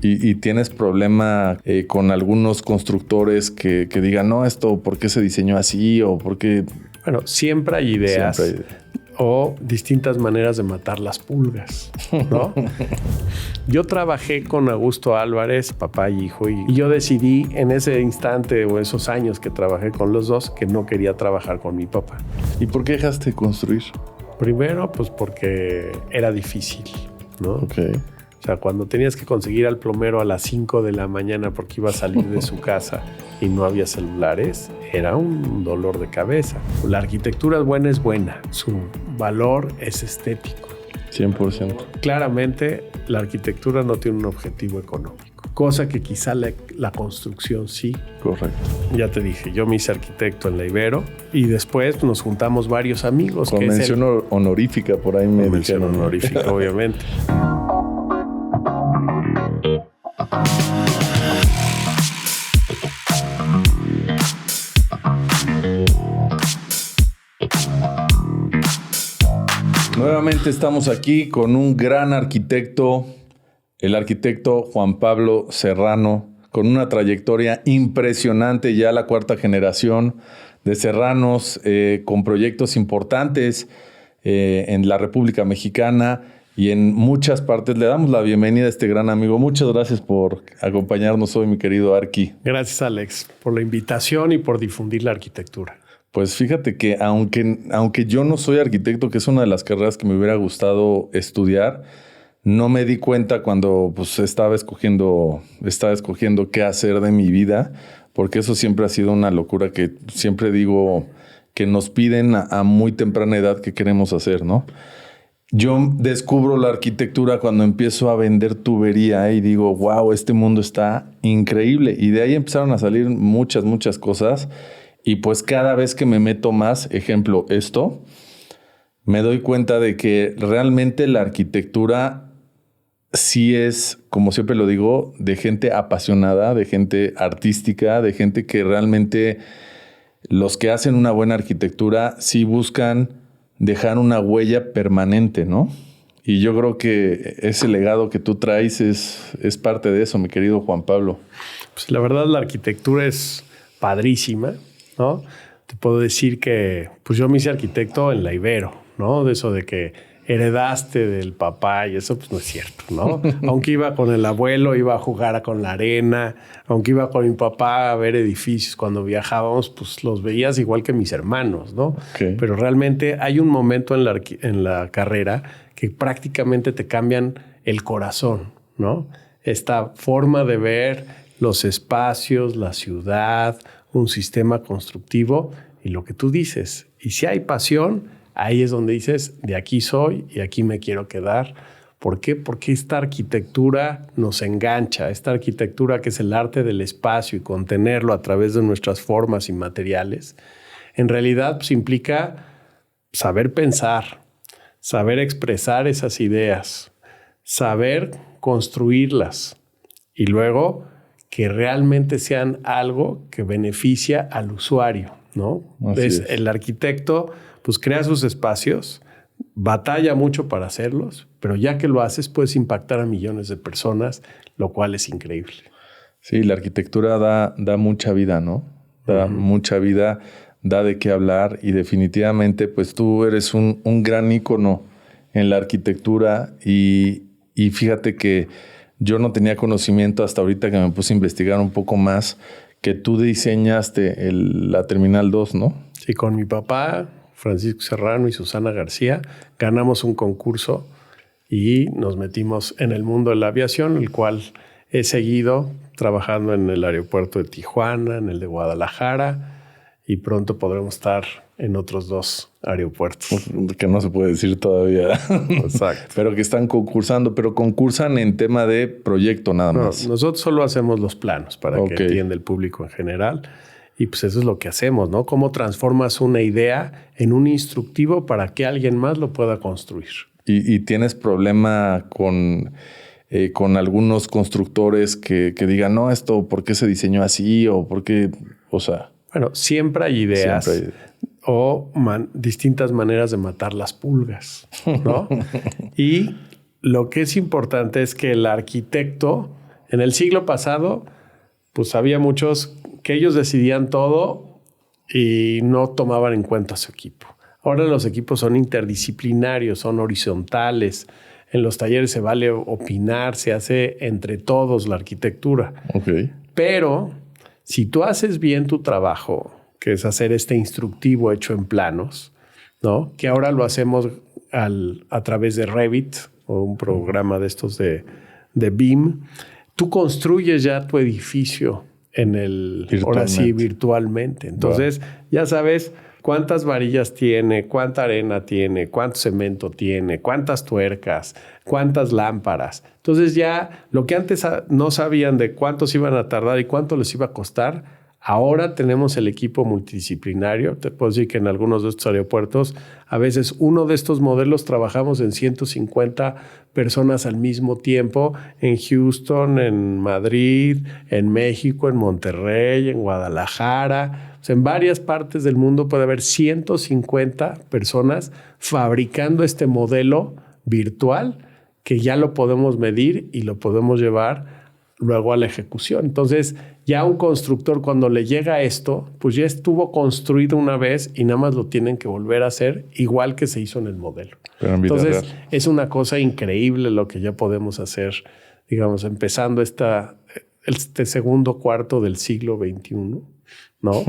¿Y tienes problema con algunos constructores que digan, no, esto, ¿por qué se diseñó así? O ¿por qué? Bueno, siempre hay ideas o distintas maneras de matar las pulgas, ¿no? Yo trabajé con Augusto Álvarez, papá y hijo, y yo decidí en ese instante o esos años que trabajé con los dos que no quería trabajar con mi papá. ¿Y por qué dejaste de construir? Primero, pues porque era difícil, ¿no? Okay. O sea, cuando tenías que conseguir al plomero a las 5 de la mañana porque iba a salir de su casa y no había celulares, era un dolor de cabeza. La arquitectura es buena, su valor es estético. 100%. Claramente, la arquitectura no tiene un objetivo económico, cosa que quizá la construcción sí. Correcto. Ya te dije, yo me hice arquitecto en la Ibero y después nos juntamos varios amigos. Con mención honorífica, por ahí me mención dijeron. Honorífica, obviamente. Nuevamente estamos aquí con un gran arquitecto, el arquitecto Juan Pablo Serrano, con una trayectoria impresionante, ya la 4ª generación de Serranos, con proyectos importantes en la República Mexicana y en muchas partes. Le damos la bienvenida a este gran amigo. Muchas gracias por acompañarnos hoy, mi querido Arqui. Gracias, Alex, por la invitación y por difundir la arquitectura. Pues fíjate que aunque yo no soy arquitecto, que es una de las carreras que me hubiera gustado estudiar, no me di cuenta cuando pues, estaba escogiendo qué hacer de mi vida, porque eso siempre ha sido una locura que siempre digo que nos piden a muy temprana edad qué queremos hacer, ¿no? Yo descubro la arquitectura cuando empiezo a vender tubería y digo, wow, este mundo está increíble. Y de ahí empezaron a salir muchas cosas. Y pues cada vez que me meto más, ejemplo, esto, me doy cuenta de que realmente la arquitectura sí es, como siempre lo digo, de gente apasionada, de gente artística, de gente que realmente los que hacen una buena arquitectura sí buscan dejar una huella permanente, ¿no? Y yo creo que ese legado que tú traes es parte de eso, mi querido Juan Pablo. Pues la verdad, la arquitectura es padrísima, ¿no? Te puedo decir que pues yo me hice arquitecto en la Ibero, ¿no? De eso de que heredaste del papá y eso pues no es cierto, ¿no? Aunque iba con el abuelo, iba a jugar con la arena, aunque iba con mi papá a ver edificios cuando viajábamos, pues los veías igual que mis hermanos, ¿no? Okay. Pero realmente hay un momento en la carrera que prácticamente te cambian el corazón, ¿no? Esta forma de ver los espacios, la ciudad, un sistema constructivo y lo que tú dices. Y si hay pasión, ahí es donde dices, de aquí soy y aquí me quiero quedar. ¿Por qué? Porque esta arquitectura nos engancha. Esta arquitectura que es el arte del espacio y contenerlo a través de nuestras formas y materiales, en realidad pues, implica saber pensar, saber expresar esas ideas, saber construirlas y luego que realmente sean algo que beneficia al usuario, ¿no? Entonces, el arquitecto pues crea sus espacios, batalla mucho para hacerlos, pero ya que lo haces puedes impactar a millones de personas, lo cual es increíble. Sí, la arquitectura da mucha vida, ¿no? Da mucha vida, da de qué hablar y definitivamente pues tú eres un gran ícono en la arquitectura y fíjate que yo no tenía conocimiento hasta ahorita que me puse a investigar un poco más que tú diseñaste la Terminal 2, ¿no? Sí, con mi papá, Francisco Serrano y Susana García, ganamos un concurso y nos metimos en el mundo de la aviación, el cual he seguido trabajando en el aeropuerto de Tijuana, en el de Guadalajara y pronto podremos estar en otros 2 aeropuertos. Que no se puede decir todavía. Exacto. Pero que están concursando, pero concursan en tema de proyecto nada más. Nosotros solo hacemos los planos para que entienda el público en general. Y pues eso es lo que hacemos, ¿no? Cómo transformas una idea en un instructivo para que alguien más lo pueda construir. ¿Y tienes problema con algunos constructores que digan, no, esto, ¿por qué se diseñó así? O ¿por qué? O sea... Bueno, siempre hay ideas o distintas maneras de matar las pulgas, ¿no? Y lo que es importante es que el arquitecto En el siglo pasado, pues había muchos que ellos decidían todo y no tomaban en cuenta a su equipo. Ahora los equipos son interdisciplinarios, son horizontales. En los talleres se vale opinar, se hace entre todos la arquitectura. Okay. Pero si tú haces bien tu trabajo, que es hacer este instructivo hecho en planos, ¿no? Que ahora lo hacemos a través de Revit o un programa de estos de BIM, tú construyes ya tu edificio ahora sí, virtualmente. Entonces, ya sabes cuántas varillas tiene, cuánta arena tiene, cuánto cemento tiene, cuántas tuercas, cuántas lámparas. Entonces ya lo que antes no sabían de cuántos iban a tardar y cuánto les iba a costar, ahora tenemos el equipo multidisciplinario. Te puedo decir que en algunos de estos aeropuertos, a veces uno de estos modelos trabajamos en 150 personas al mismo tiempo, en Houston, en Madrid, en México, en Monterrey, en Guadalajara. O sea, en varias partes del mundo puede haber 150 personas fabricando este modelo virtual que ya lo podemos medir y lo podemos llevar luego a la ejecución. Entonces, ya un constructor cuando le llega esto, pues ya estuvo construido una vez y nada más lo tienen que volver a hacer igual que se hizo en el modelo. Entonces, es una cosa increíble lo que ya podemos hacer, digamos, empezando este segundo cuarto del siglo XXI, ¿no?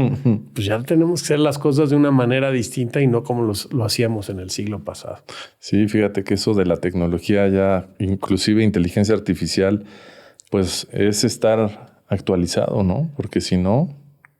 Pues ya tenemos que hacer las cosas de una manera distinta y no como lo hacíamos en el siglo pasado. Sí, fíjate que eso de la tecnología ya, inclusive inteligencia artificial, pues es estar actualizado, ¿no? Porque si no,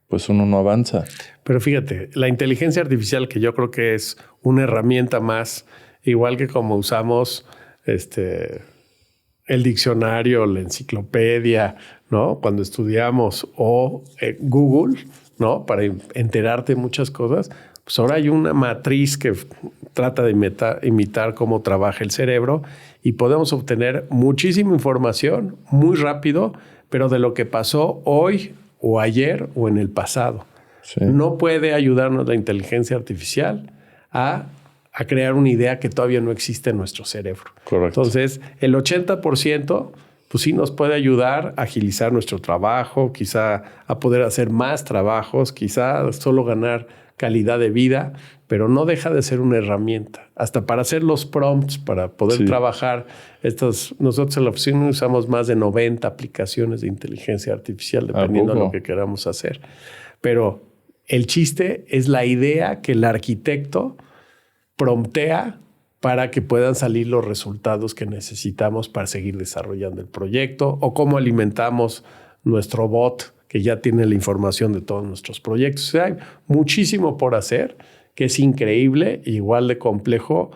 pues uno no avanza. Pero fíjate, la inteligencia artificial, que yo creo que es una herramienta más, igual que como usamos el diccionario, la enciclopedia, ¿no? Cuando estudiamos, o Google, ¿no? Para enterarte de muchas cosas. Pues ahora hay una matriz que trata de imitar cómo trabaja el cerebro y podemos obtener muchísima información muy rápido, pero de lo que pasó hoy o ayer o en el pasado. Sí. No puede ayudarnos la inteligencia artificial a crear una idea que todavía no existe en nuestro cerebro. Correcto. Entonces, el 80%, pues sí nos puede ayudar a agilizar nuestro trabajo, quizá a poder hacer más trabajos, quizá solo ganar calidad de vida, pero no deja de ser una herramienta. Hasta para hacer los prompts, para poder trabajar nosotros en la oficina usamos más de 90 aplicaciones de inteligencia artificial, dependiendo de lo que queramos hacer. Pero el chiste es la idea que el arquitecto promptea para que puedan salir los resultados que necesitamos para seguir desarrollando el proyecto, o cómo alimentamos nuestro bot que ya tiene la información de todos nuestros proyectos. O sea, hay muchísimo por hacer, que es increíble, igual de complejo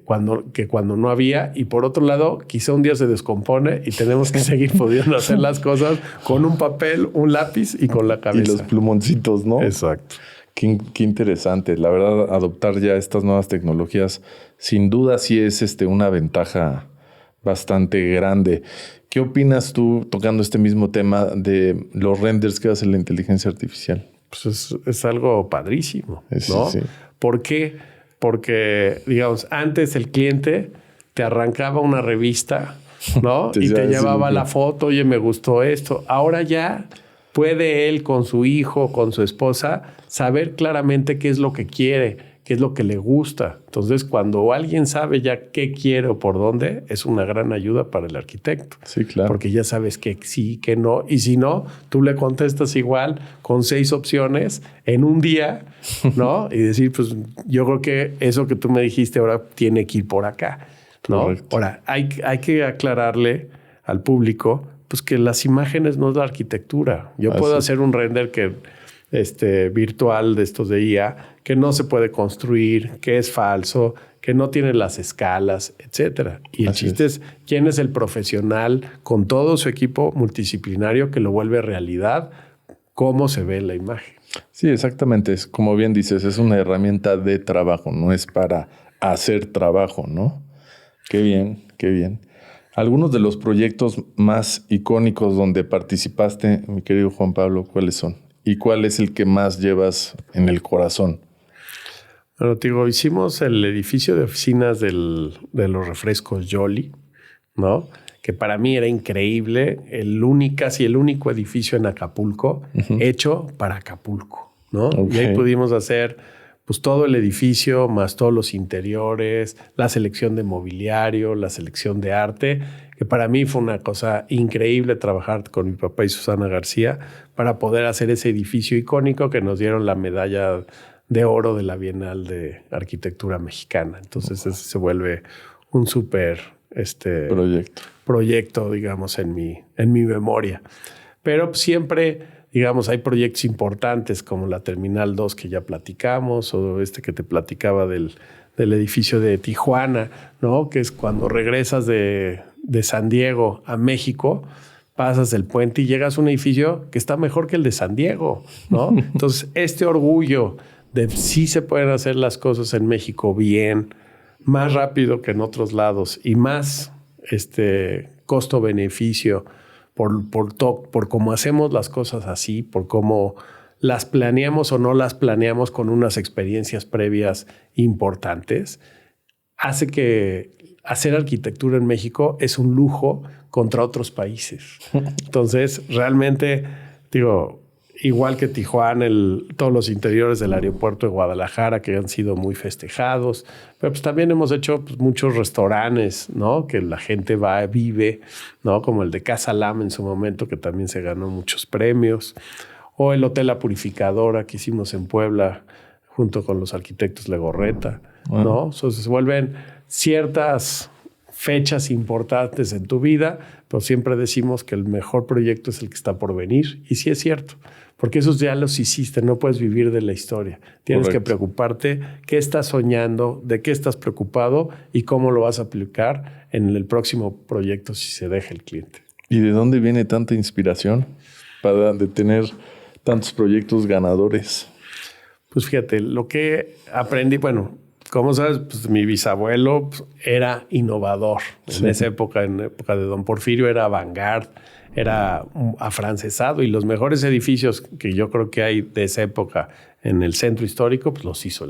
cuando no había. Y por otro lado, quizá un día se descompone y tenemos que seguir pudiendo hacer las cosas con un papel, un lápiz y con la cabeza. Y los plumoncitos, ¿no? Exacto. Qué interesante. La verdad, adoptar ya estas nuevas tecnologías, sin duda sí es una ventaja bastante grande. ¿Qué opinas tú, tocando este mismo tema, de los renders que hace la inteligencia artificial? Pues es algo padrísimo, ¿no? Sí. ¿Por qué? Porque, digamos, antes el cliente te arrancaba una revista, ¿no? Y te llevaba la foto, oye, me gustó esto. Ahora ya puede él con su hijo, con su esposa, saber claramente qué es lo que quiere, qué es lo que le gusta. Entonces, cuando alguien sabe ya qué quiere o por dónde, es una gran ayuda para el arquitecto. Sí, claro. Porque ya sabes que sí, que no. Y si no, tú le contestas igual con 6 opciones en un día, ¿no? Y decir, pues yo creo que eso que tú me dijiste ahora tiene que ir por acá, ¿no? Correcto. Ahora, hay que aclararle al público pues que las imágenes no es la arquitectura. Yo puedo hacer un render virtual de estos de IA que no se puede construir, que es falso, que no tiene las escalas, etcétera. Y el chiste es quién es el profesional con todo su equipo multidisciplinario que lo vuelve realidad, cómo se ve la imagen. Sí, exactamente. Es, como bien dices, es una herramienta de trabajo, no es para hacer trabajo, ¿no? Qué bien, qué bien. Algunos de los proyectos más icónicos donde participaste, mi querido Juan Pablo, ¿cuáles son? ¿Y cuál es el que más llevas en el corazón? Bueno, te digo, hicimos el edificio de oficinas de los refrescos Jolly, ¿no? que para mí era increíble, casi el único edificio en Acapulco hecho para Acapulco, ¿no? Okay. Y ahí pudimos hacer pues todo el edificio, más todos los interiores, la selección de mobiliario, la selección de arte, que para mí fue una cosa increíble trabajar con mi papá y Susana García para poder hacer ese edificio icónico que nos dieron la medalla de oro de la Bienal de Arquitectura Mexicana. Entonces ese se vuelve un súper proyecto, digamos, en mi memoria. Pero siempre, digamos, hay proyectos importantes como la Terminal 2 que ya platicamos, o que te platicaba del edificio de Tijuana, ¿no? Que es cuando regresas de San Diego a México, pasas el puente y llegas a un edificio que está mejor que el de San Diego, ¿no? Entonces, este orgullo de sí se pueden hacer las cosas en México bien, más rápido que en otros lados y más costo-beneficio por cómo hacemos las cosas así, por cómo las planeamos o no las planeamos con unas experiencias previas importantes, hace que hacer arquitectura en México es un lujo contra otros países. Entonces, realmente, digo, igual que Tijuana, todos los interiores del aeropuerto de Guadalajara que han sido muy festejados, pero pues también hemos hecho pues, muchos restaurantes, ¿no? Que la gente va, vive, ¿no? Como el de Casa Lam en su momento, que también se ganó muchos premios, o el Hotel La Purificadora que hicimos en Puebla junto con los arquitectos Legorreta, ¿no? Entonces se vuelven ciertas fechas importantes en tu vida, pero siempre decimos que el mejor proyecto es el que está por venir. Y sí es cierto, porque esos ya los hiciste, no puedes vivir de la historia. Tienes que preocuparte qué estás soñando, de qué estás preocupado y cómo lo vas a aplicar en el próximo proyecto si se deja el cliente. ¿Y de dónde viene tanta inspiración para tener tantos proyectos ganadores? Pues fíjate, lo que aprendí, bueno, como sabes, pues mi bisabuelo era innovador. Sí. En esa época, en época de Don Porfirio, era avant-garde, era afrancesado y los mejores edificios que yo creo que hay de esa época en el centro histórico, pues los hizo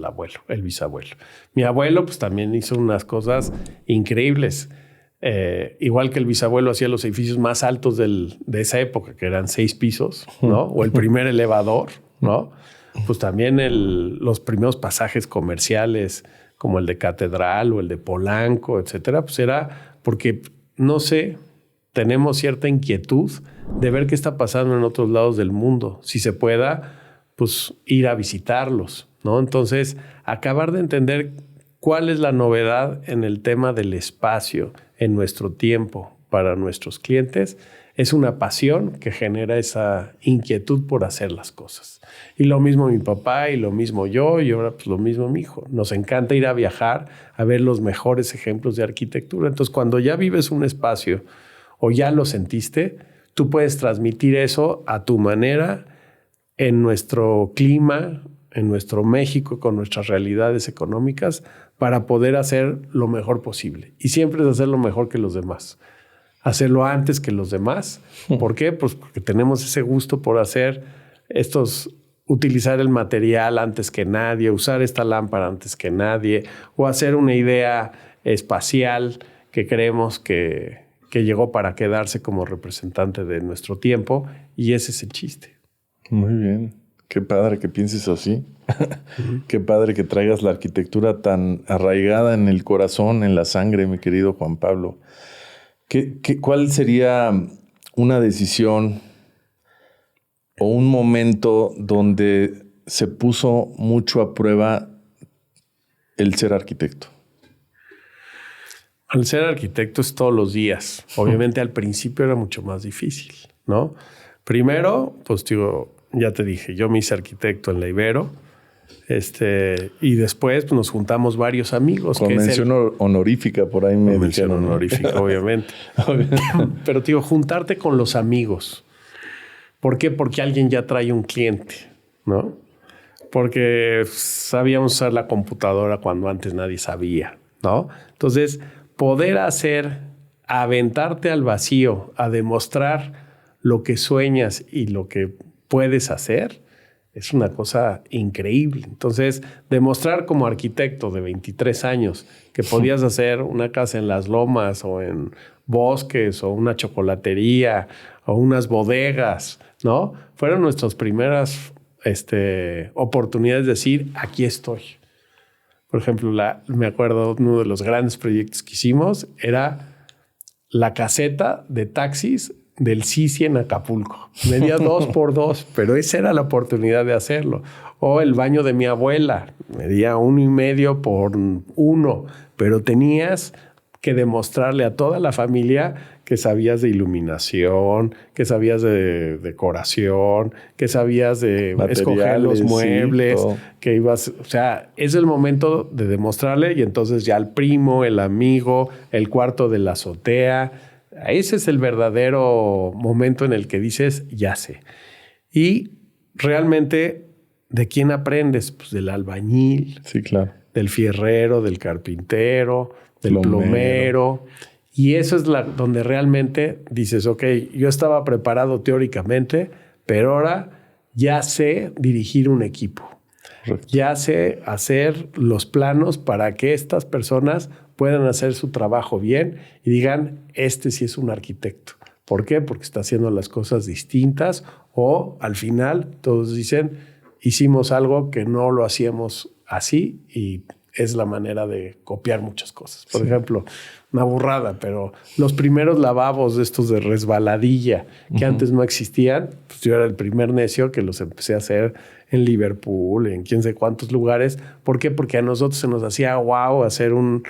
el bisabuelo. Mi abuelo, pues también hizo unas cosas increíbles. Igual que el bisabuelo hacía los edificios más altos de esa época, que eran 6 pisos, ¿no? O el primer elevador, ¿no? Pues también los primeros pasajes comerciales, como el de Catedral o el de Polanco, etcétera, pues era porque, no sé, tenemos cierta inquietud de ver qué está pasando en otros lados del mundo. Si se pueda, pues ir a visitarlos, ¿no? Entonces, acabar de entender cuál es la novedad en el tema del espacio en nuestro tiempo para nuestros clientes es una pasión que genera esa inquietud por hacer las cosas. Y lo mismo mi papá y lo mismo yo y ahora pues lo mismo mi hijo. Nos encanta ir a viajar a ver los mejores ejemplos de arquitectura. Entonces, cuando ya vives un espacio o ya lo sentiste, tú puedes transmitir eso a tu manera en nuestro clima, en nuestro México, con nuestras realidades económicas, para poder hacer lo mejor posible. Y siempre es hacer lo mejor que los demás. Hacerlo antes que los demás. ¿Por qué? Pues porque tenemos ese gusto por hacer utilizar el material antes que nadie, usar esta lámpara antes que nadie, o hacer una idea espacial que creemos que llegó para quedarse como representante de nuestro tiempo, y ese es el chiste. Muy bien. Qué padre que pienses así. Qué padre que traigas la arquitectura tan arraigada en el corazón, en la sangre, mi querido Juan Pablo. ¿Cuál sería una decisión o un momento donde se puso mucho a prueba el ser arquitecto? El ser arquitecto es todos los días. Obviamente al principio era mucho más difícil, ¿no? Primero, pues digo, ya te dije, yo me hice arquitecto en la Ibero. Y después pues, nos juntamos varios amigos. Con mención honorífica, por ahí me mención honorífica, obviamente. Pero digo, juntarte con los amigos. ¿Por qué? Porque alguien ya trae un cliente, ¿no? Porque sabíamos usar la computadora cuando antes nadie sabía, ¿no? Entonces, poder aventarte al vacío, a demostrar lo que sueñas y lo que puedes hacer, es una cosa increíble. Entonces, demostrar como arquitecto de 23 años que podías hacer una casa en las lomas o en bosques o una chocolatería o unas bodegas, ¿no? Fueron nuestras primeras oportunidades de decir, aquí estoy. Por ejemplo, me acuerdo, uno de los grandes proyectos que hicimos era la caseta de taxis del Sisi en Acapulco. Medía 2x2, pero esa era la oportunidad de hacerlo. O el baño de mi abuela, medía 1.5x1, pero tenías que demostrarle a toda la familia que sabías de iluminación, que sabías de decoración, que sabías de escoger los muebles, sí, que ibas... O sea, es el momento de demostrarle y entonces ya el primo, el amigo, el cuarto de la azotea... Ese es el verdadero momento en el que dices, ya sé. Y realmente, ¿de quién aprendes? Pues del albañil, sí, claro, del fierrero, del carpintero, del plomero. Y eso es donde realmente dices, ok, yo estaba preparado teóricamente, pero ahora ya sé dirigir un equipo. Correcto. Ya sé hacer los planos para que estas personas puedan hacer su trabajo bien y digan, este sí es un arquitecto. ¿Por qué? Porque está haciendo las cosas distintas o al final todos dicen, hicimos algo que no lo hacíamos así y es la manera de copiar muchas cosas. Por ejemplo, una burrada, pero los primeros lavabos de estos de resbaladilla que antes no existían, pues yo era el primer necio que los empecé a hacer en Liverpool, en quién sé cuántos lugares. ¿Por qué? Porque a nosotros se nos hacía wow hacer un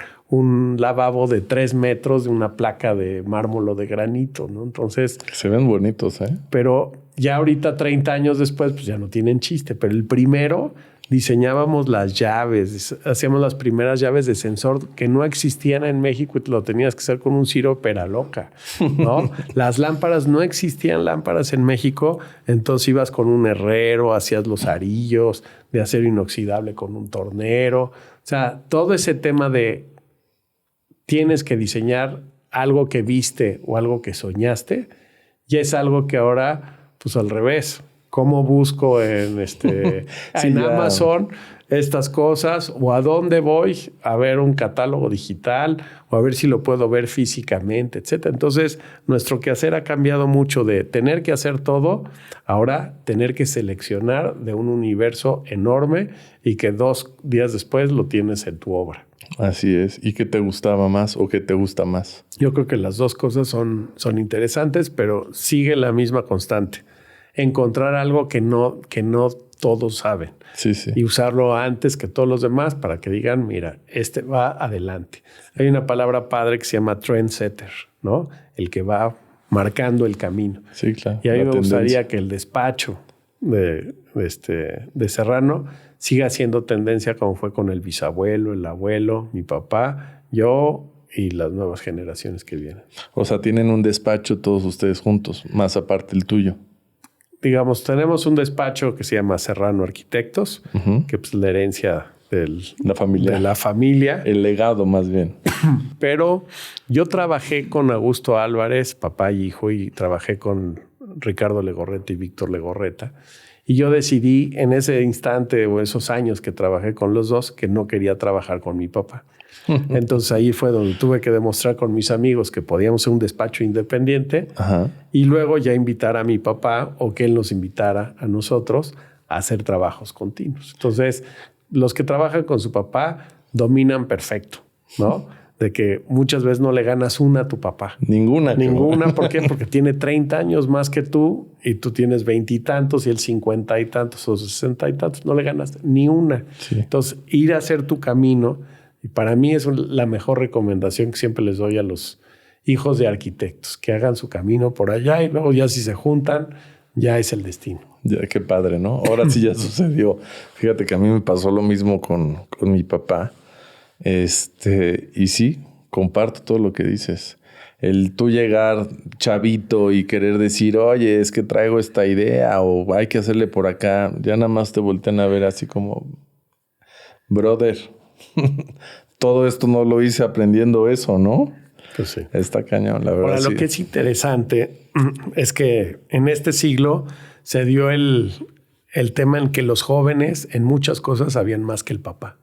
lavabo de 3 metros de una placa de mármol o de granito, ¿no? Entonces... Se ven bonitos, ¿eh? Pero ya ahorita, 30 años después, pues ya no tienen chiste. Pero el primero... diseñábamos las llaves, hacíamos las primeras llaves de sensor que no existían en México y lo tenías que hacer con un Ciro Peraloca, ¿no? Las lámparas, no existían lámparas en México, entonces ibas con un herrero, hacías los arillos de acero inoxidable con un tornero. O sea, todo ese tema de tienes que diseñar algo que viste o algo que soñaste, ya es algo que ahora, pues al revés. ¿Cómo busco en, sí, en Amazon estas cosas? ¿O a dónde voy a ver un catálogo digital? ¿O a ver si lo puedo ver físicamente, etcétera? Entonces, nuestro quehacer ha cambiado mucho de tener que hacer todo, ahora tener que seleccionar de un universo enorme y que 2 días después lo tienes en tu obra. Así es. ¿Y qué te gustaba más o qué te gusta más? Yo creo que las dos cosas son interesantes, pero sigue la misma constante. Encontrar algo que no todos saben. Sí, sí. Y usarlo antes que todos los demás para que digan, mira, va adelante. Hay una palabra padre que se llama trendsetter, ¿no? El que va marcando el camino. Sí, claro. Y a mí me gustaría que el despacho de Serrano siga siendo tendencia como fue con el bisabuelo, el abuelo, mi papá, yo y las nuevas generaciones que vienen. O sea, tienen un despacho todos ustedes juntos, más aparte el tuyo. Digamos, tenemos un despacho que se llama Serrano Arquitectos, que es la herencia de la familia. El legado, más bien. Pero yo trabajé con Augusto Álvarez, papá y hijo, y trabajé con Ricardo Legorreta y Víctor Legorreta. Y yo decidí en ese instante o esos años que trabajé con los dos que no quería trabajar con mi papá. Entonces ahí fue donde tuve que demostrar con mis amigos que podíamos ser un despacho independiente. Ajá. Y luego ya invitar a mi papá o que él nos invitara a nosotros a hacer trabajos continuos. Entonces los que trabajan con su papá dominan perfecto, ¿no? De que muchas veces no le ganas una a tu papá. Ninguna. ¿Por qué? Porque tiene 30 años más que tú y tú tienes 20 y tantos y él 50 y tantos o 60 y tantos. No le ganas ni una. Sí. Entonces, ir a hacer tu camino, y para mí es la mejor recomendación que siempre les doy a los hijos de arquitectos, que hagan su camino por allá y luego ya si se juntan, ya es el destino. Ya, qué padre, ¿no? Ahora sí ya sucedió. Fíjate que a mí me pasó lo mismo con mi papá. Y sí, comparto todo lo que dices. El tú llegar chavito y querer decir, oye, es que traigo esta idea o hay que hacerle por acá, ya nada más te voltean a ver así como, brother, todo esto no lo hice aprendiendo eso, ¿no? Pues sí. Está cañón, la verdad. Ahora, lo que es interesante es que en este siglo se dio el el tema en que los jóvenes en muchas cosas sabían más que el papá.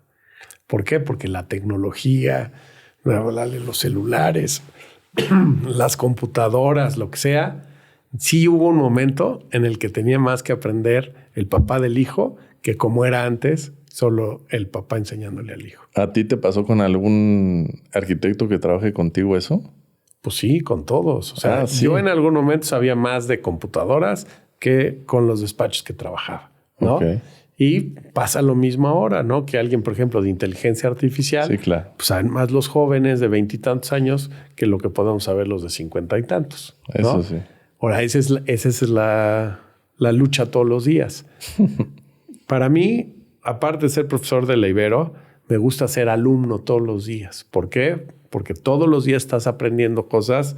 ¿Por qué? Porque la tecnología, los celulares, las computadoras, lo que sea, sí hubo un momento en el que tenía más que aprender el papá del hijo que como era antes, solo el papá enseñándole al hijo. ¿A ti te pasó con algún arquitecto que trabaje contigo eso? Pues sí, con todos. O sea, sí. yo en algún momento sabía más de computadoras que con los despachos que trabajaba, ¿no? Okay. Y pasa lo mismo ahora, ¿no? Que alguien, por ejemplo, de inteligencia artificial, sí, claro, pues saben más los jóvenes de 20 y tantos años que lo que podemos saber los de 50 y tantos, ¿no? Eso sí. Ahora, esa es la lucha todos los días. Para mí, aparte de ser profesor de la Ibero, me gusta ser alumno todos los días. ¿Por qué? Porque todos los días estás aprendiendo cosas,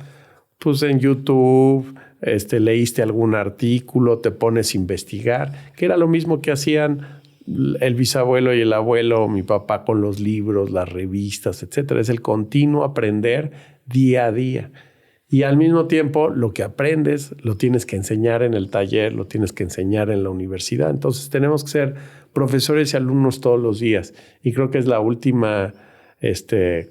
pues en YouTube, leíste algún artículo, te pones a investigar, que era lo mismo que hacían el bisabuelo y el abuelo, mi papá con los libros, las revistas, etcétera. Es el continuo aprender día a día. Y al mismo tiempo, lo que aprendes lo tienes que enseñar en el taller, lo tienes que enseñar en la universidad. Entonces, tenemos que ser profesores y alumnos todos los días. Y creo que es la última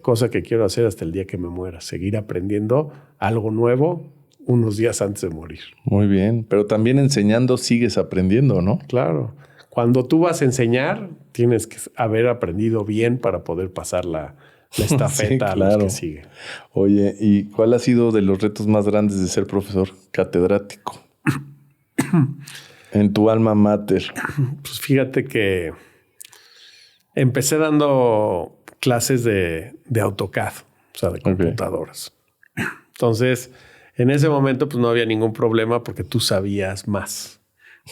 cosa que quiero hacer hasta el día que me muera. Seguir aprendiendo algo nuevo unos días antes de morir. Muy bien. Pero también enseñando sigues aprendiendo, ¿no? Claro. Cuando tú vas a enseñar, tienes que haber aprendido bien para poder pasar la estafeta sí, claro. a los que siguen. Oye, ¿y cuál ha sido de los retos más grandes de ser profesor catedrático? En tu alma mater. Pues fíjate que empecé dando clases de AutoCAD, o sea, de computadoras. Okay. Entonces, en ese momento pues no había ningún problema porque tú sabías más,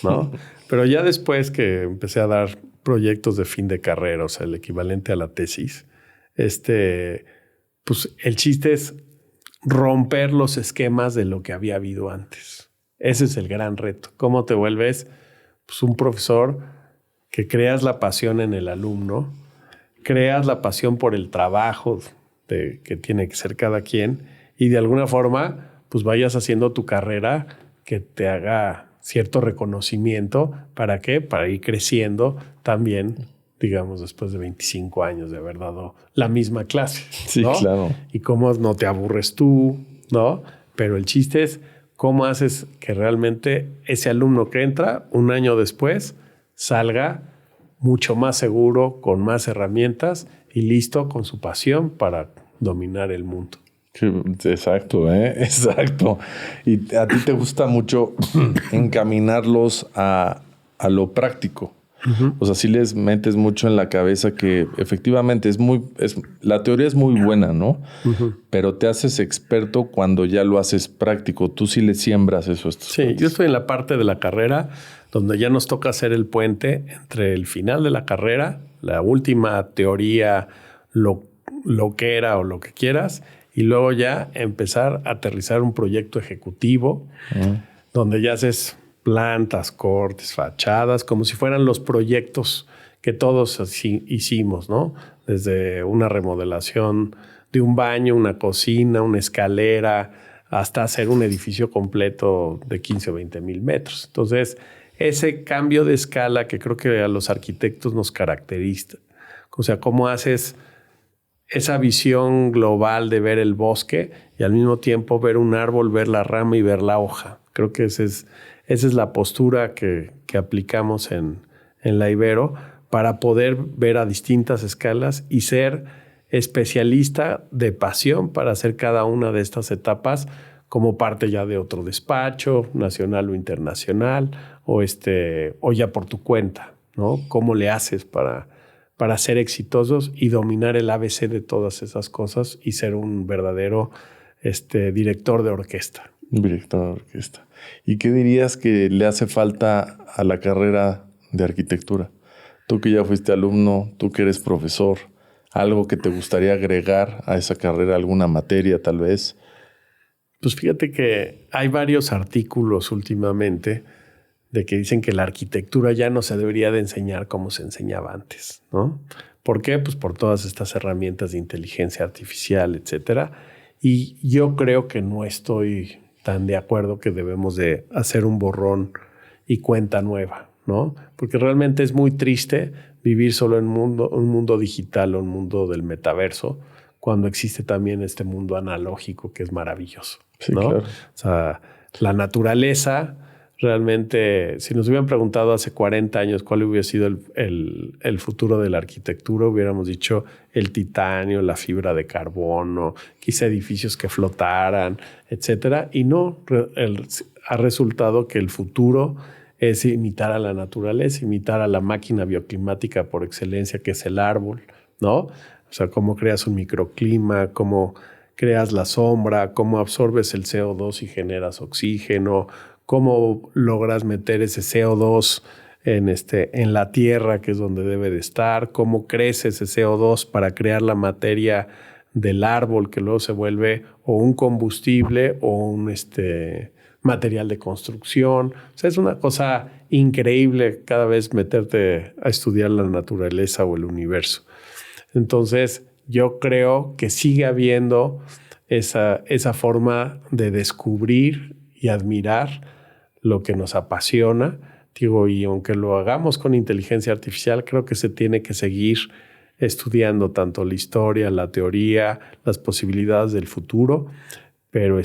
¿no? Pero ya después que empecé a dar proyectos de fin de carrera, o sea, el equivalente a la tesis, pues el chiste es romper los esquemas de lo que había habido antes. Ese es el gran reto. ¿Cómo te vuelves pues, un profesor que creas la pasión en el alumno, creas la pasión por el trabajo que tiene que ser cada quien y de alguna forma pues vayas haciendo tu carrera que te haga cierto reconocimiento? ¿Para qué? Para ir creciendo también, digamos, después de 25 años de haber dado la misma clase. Sí, ¿no? claro. Y cómo no te aburres tú, ¿no? Pero el chiste es cómo haces que realmente ese alumno que entra un año después salga mucho más seguro, con más herramientas y listo con su pasión para dominar el mundo. Exacto, exacto. Y a ti te gusta mucho encaminarlos a lo práctico. Uh-huh. O sea, sí les metes mucho en la cabeza que efectivamente la teoría es muy buena, ¿no? Uh-huh. Pero te haces experto cuando ya lo haces práctico. Tú sí le siembras eso a estos Sí, yo estoy en la parte de la carrera donde ya nos toca hacer el puente entre el final de la carrera, la última teoría, lo que era o lo que quieras, y luego ya empezar a aterrizar un proyecto ejecutivo donde ya haces plantas, cortes, fachadas, como si fueran los proyectos que todos así hicimos, ¿no? Desde una remodelación de un baño, una cocina, una escalera, hasta hacer un edificio completo de 15 o 20 mil metros. Entonces, ese cambio de escala que creo que a los arquitectos nos caracteriza. O sea, cómo haces esa visión global de ver el bosque y al mismo tiempo ver un árbol, ver la rama y ver la hoja. Creo que esa es la postura que aplicamos en la Ibero para poder ver a distintas escalas y ser especialista de pasión para hacer cada una de estas etapas como parte ya de otro despacho, nacional o internacional, o ya por tu cuenta, ¿no? ¿Cómo le haces para ser exitosos y dominar el ABC de todas esas cosas y ser un verdadero director de orquesta? Director de orquesta. ¿Y qué dirías que le hace falta a la carrera de arquitectura? Tú que ya fuiste alumno, tú que eres profesor, algo que te gustaría agregar a esa carrera, alguna materia tal vez. Pues fíjate que hay varios artículos últimamente de que dicen que la arquitectura ya no se debería de enseñar como se enseñaba antes, ¿no? ¿Por qué? Pues por todas estas herramientas de inteligencia artificial, etcétera. Y yo creo que no estoy tan de acuerdo que debemos de hacer un borrón y cuenta nueva, ¿no? Porque realmente es muy triste vivir solo en un mundo digital o un mundo del metaverso cuando existe también este mundo analógico que es maravilloso, Sí, ¿no? claro. O sea, la naturaleza realmente, si nos hubieran preguntado hace 40 años cuál hubiera sido el futuro de la arquitectura, hubiéramos dicho el titanio, la fibra de carbono, quizá edificios que flotaran, etcétera. Y no, ha resultado que el futuro es imitar a la naturaleza, imitar a la máquina bioclimática por excelencia, que es el árbol, ¿no? O sea, cómo creas un microclima, cómo creas la sombra, cómo absorbes el CO2 y generas oxígeno, cómo logras meter ese CO2 en la tierra, que es donde debe de estar, cómo crece ese CO2 para crear la materia del árbol, que luego se vuelve o un combustible o un material de construcción. O sea, es una cosa increíble cada vez meterte a estudiar la naturaleza o el universo. Entonces, yo creo que sigue habiendo esa forma de descubrir y admirar lo que nos apasiona. Digo, y aunque lo hagamos con inteligencia artificial, creo que se tiene que seguir estudiando tanto la historia, la teoría, las posibilidades del futuro, pero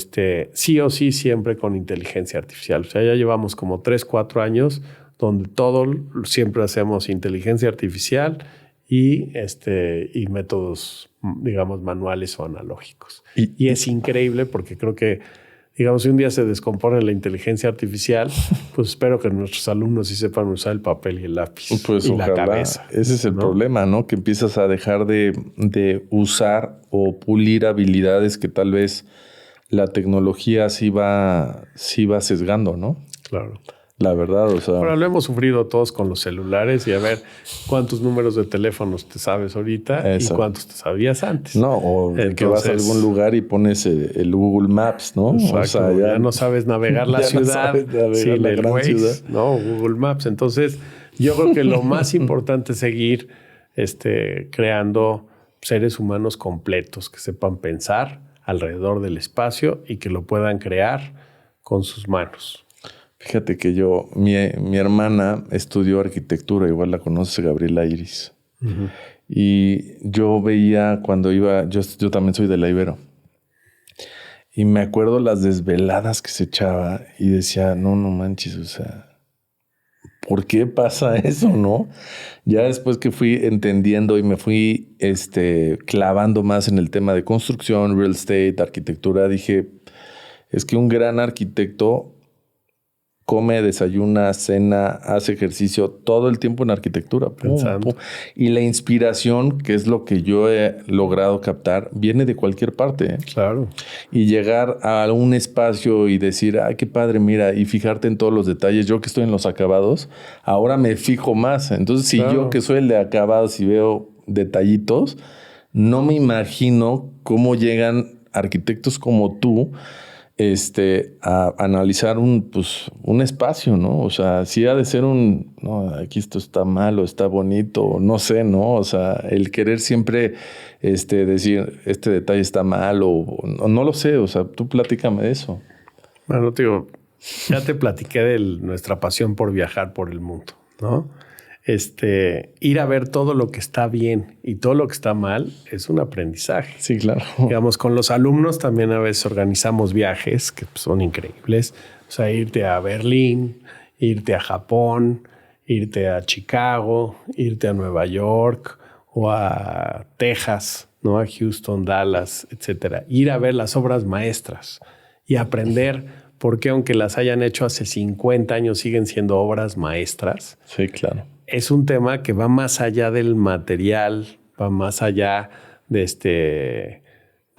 sí o sí siempre con inteligencia artificial. O sea, ya llevamos como 3, 4 años donde todo siempre hacemos inteligencia artificial y métodos, digamos, manuales o analógicos. Y es increíble porque creo que, digamos, si un día se descompone la inteligencia artificial, pues espero que nuestros alumnos sí sepan usar el papel y el lápiz pues y ojalá. la cabeza. Ese es el problema, ¿no? Que empiezas a dejar de usar o pulir habilidades que tal vez la tecnología sí va sesgando, ¿no? Claro. La verdad, o sea... Bueno, lo hemos sufrido todos con los celulares y a ver cuántos números de teléfonos te sabes ahorita y cuántos te sabías antes. No, o que vas a algún lugar y pones el Google Maps, ¿no? Exacto, o sea, ya no sabes navegar la ciudad. No sabes navegar sin la el gran Waze, ciudad. No, Google Maps. Entonces, yo creo que lo más importante es seguir creando seres humanos completos que sepan pensar alrededor del espacio y que lo puedan crear con sus manos. Fíjate que mi hermana estudió arquitectura, igual la conoces, Gabriela Iris. Uh-huh. Y yo veía cuando iba, yo también soy de la Ibero. Y me acuerdo las desveladas que se echaba y decía, no manches, o sea, ¿por qué pasa eso, no? Ya después que fui entendiendo y me fui clavando más en el tema de construcción, real estate, arquitectura, dije, es que un gran arquitecto come, desayuna, cena, hace ejercicio todo el tiempo en arquitectura. Pum. Y la inspiración, que es lo que yo he logrado captar, viene de cualquier parte. Claro. Y llegar a un espacio y decir, ay, qué padre, mira, y fijarte en todos los detalles. Yo que estoy en los acabados, ahora me fijo más. Entonces, si yo que soy el de acabados y veo detallitos, no me imagino cómo llegan arquitectos como tú a analizar un espacio, ¿no? O sea, sí ha de ser no, aquí esto está malo, está bonito, no sé, ¿no? O sea, el querer siempre decir, este detalle está mal o no lo sé, o sea, tú platícame de eso. Bueno, te digo, ya te platiqué de nuestra pasión por viajar por el mundo, ¿no? Ir a ver todo lo que está bien y todo lo que está mal es un aprendizaje. Sí, claro. Digamos, con los alumnos también a veces organizamos viajes que son increíbles. O sea, irte a Berlín, irte a Japón, irte a Chicago, irte a Nueva York o a Texas, ¿no? A Houston, Dallas, etcétera. Ir a ver las obras maestras y aprender por qué, aunque las hayan hecho hace 50 años, siguen siendo obras maestras. Sí, claro. Es un tema que va más allá del material, va más allá de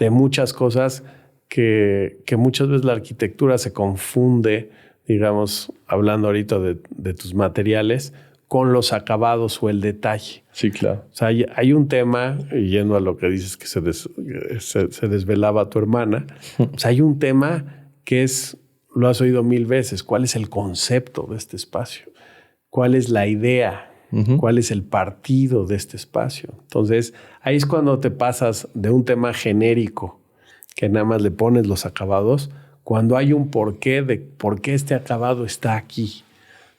muchas cosas que muchas veces la arquitectura se confunde, digamos, hablando ahorita de tus materiales, con los acabados o el detalle. Sí, claro. O sea, hay un tema, y yendo a lo que dices que se desvelaba tu hermana, o sea, hay un tema que lo has oído 1000 veces, ¿cuál es el concepto de este espacio? ¿Cuál es la idea? Uh-huh. ¿Cuál es el partido de este espacio? Entonces, ahí es cuando te pasas de un tema genérico, que nada más le pones los acabados, cuando hay un porqué de por qué este acabado está aquí.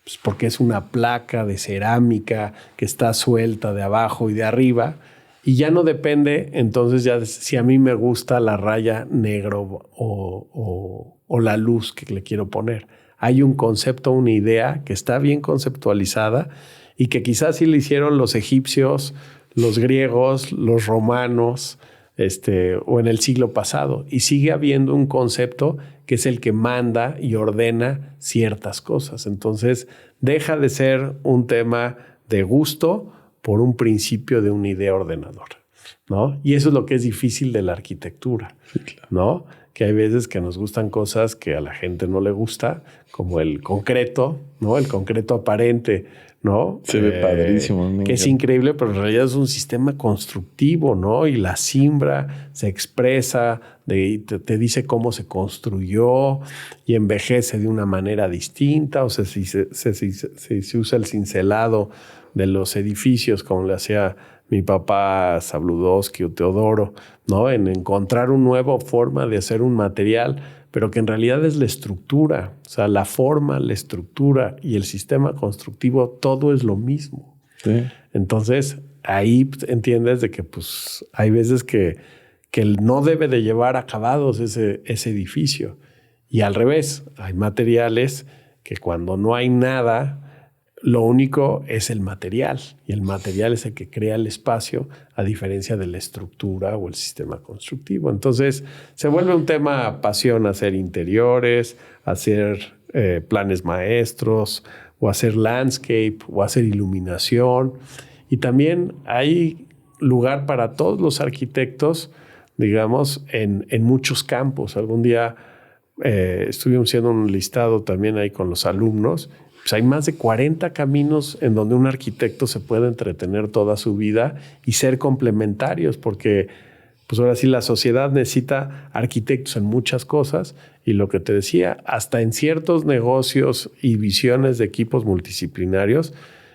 pues porque es una placa de cerámica que está suelta de abajo y de arriba. Y ya no depende, entonces, ya si a mí me gusta la raya negro o la luz que le quiero poner. Hay un concepto, una idea que está bien conceptualizada y que quizás sí le hicieron los egipcios, los griegos, los romanos, o en el siglo pasado. Y sigue habiendo un concepto que es el que manda y ordena ciertas cosas. Entonces, deja de ser un tema de gusto por un principio de una idea ordenadora, ¿no? Y eso es lo que es difícil de la arquitectura, sí, claro, ¿no? Que hay veces que nos gustan cosas que a la gente no le gusta, como el concreto, ¿no? El concreto aparente, ¿no? Se ve padrísimo. Que es increíble, pero en realidad es un sistema constructivo, ¿no? Y la simbra se expresa, te dice cómo se construyó y envejece de una manera distinta. O sea, si se usa el cincelado de los edificios, como le hacía mi papá Zabludovsky o Teodoro, ¿no? En encontrar una nueva forma de hacer un material, pero que en realidad es la estructura. O sea, la forma, la estructura y el sistema constructivo, todo es lo mismo. Sí. Entonces, ahí entiendes de que pues, hay veces que no debe de llevar acabados ese edificio. Y al revés, hay materiales que cuando no hay nada, lo único es el material, y el material es el que crea el espacio, a diferencia de la estructura o el sistema constructivo. Entonces, se vuelve un tema pasión hacer interiores, hacer planes maestros, o hacer landscape, o hacer iluminación. Y también hay lugar para todos los arquitectos, digamos, en muchos campos. Algún día estuvimos haciendo un listado también ahí con los alumnos. Pues hay más de 40 caminos en donde un arquitecto se puede entretener toda su vida y ser complementarios, porque pues ahora sí la sociedad necesita arquitectos en muchas cosas, y lo que te decía, hasta en ciertos negocios y visiones de equipos multidisciplinarios,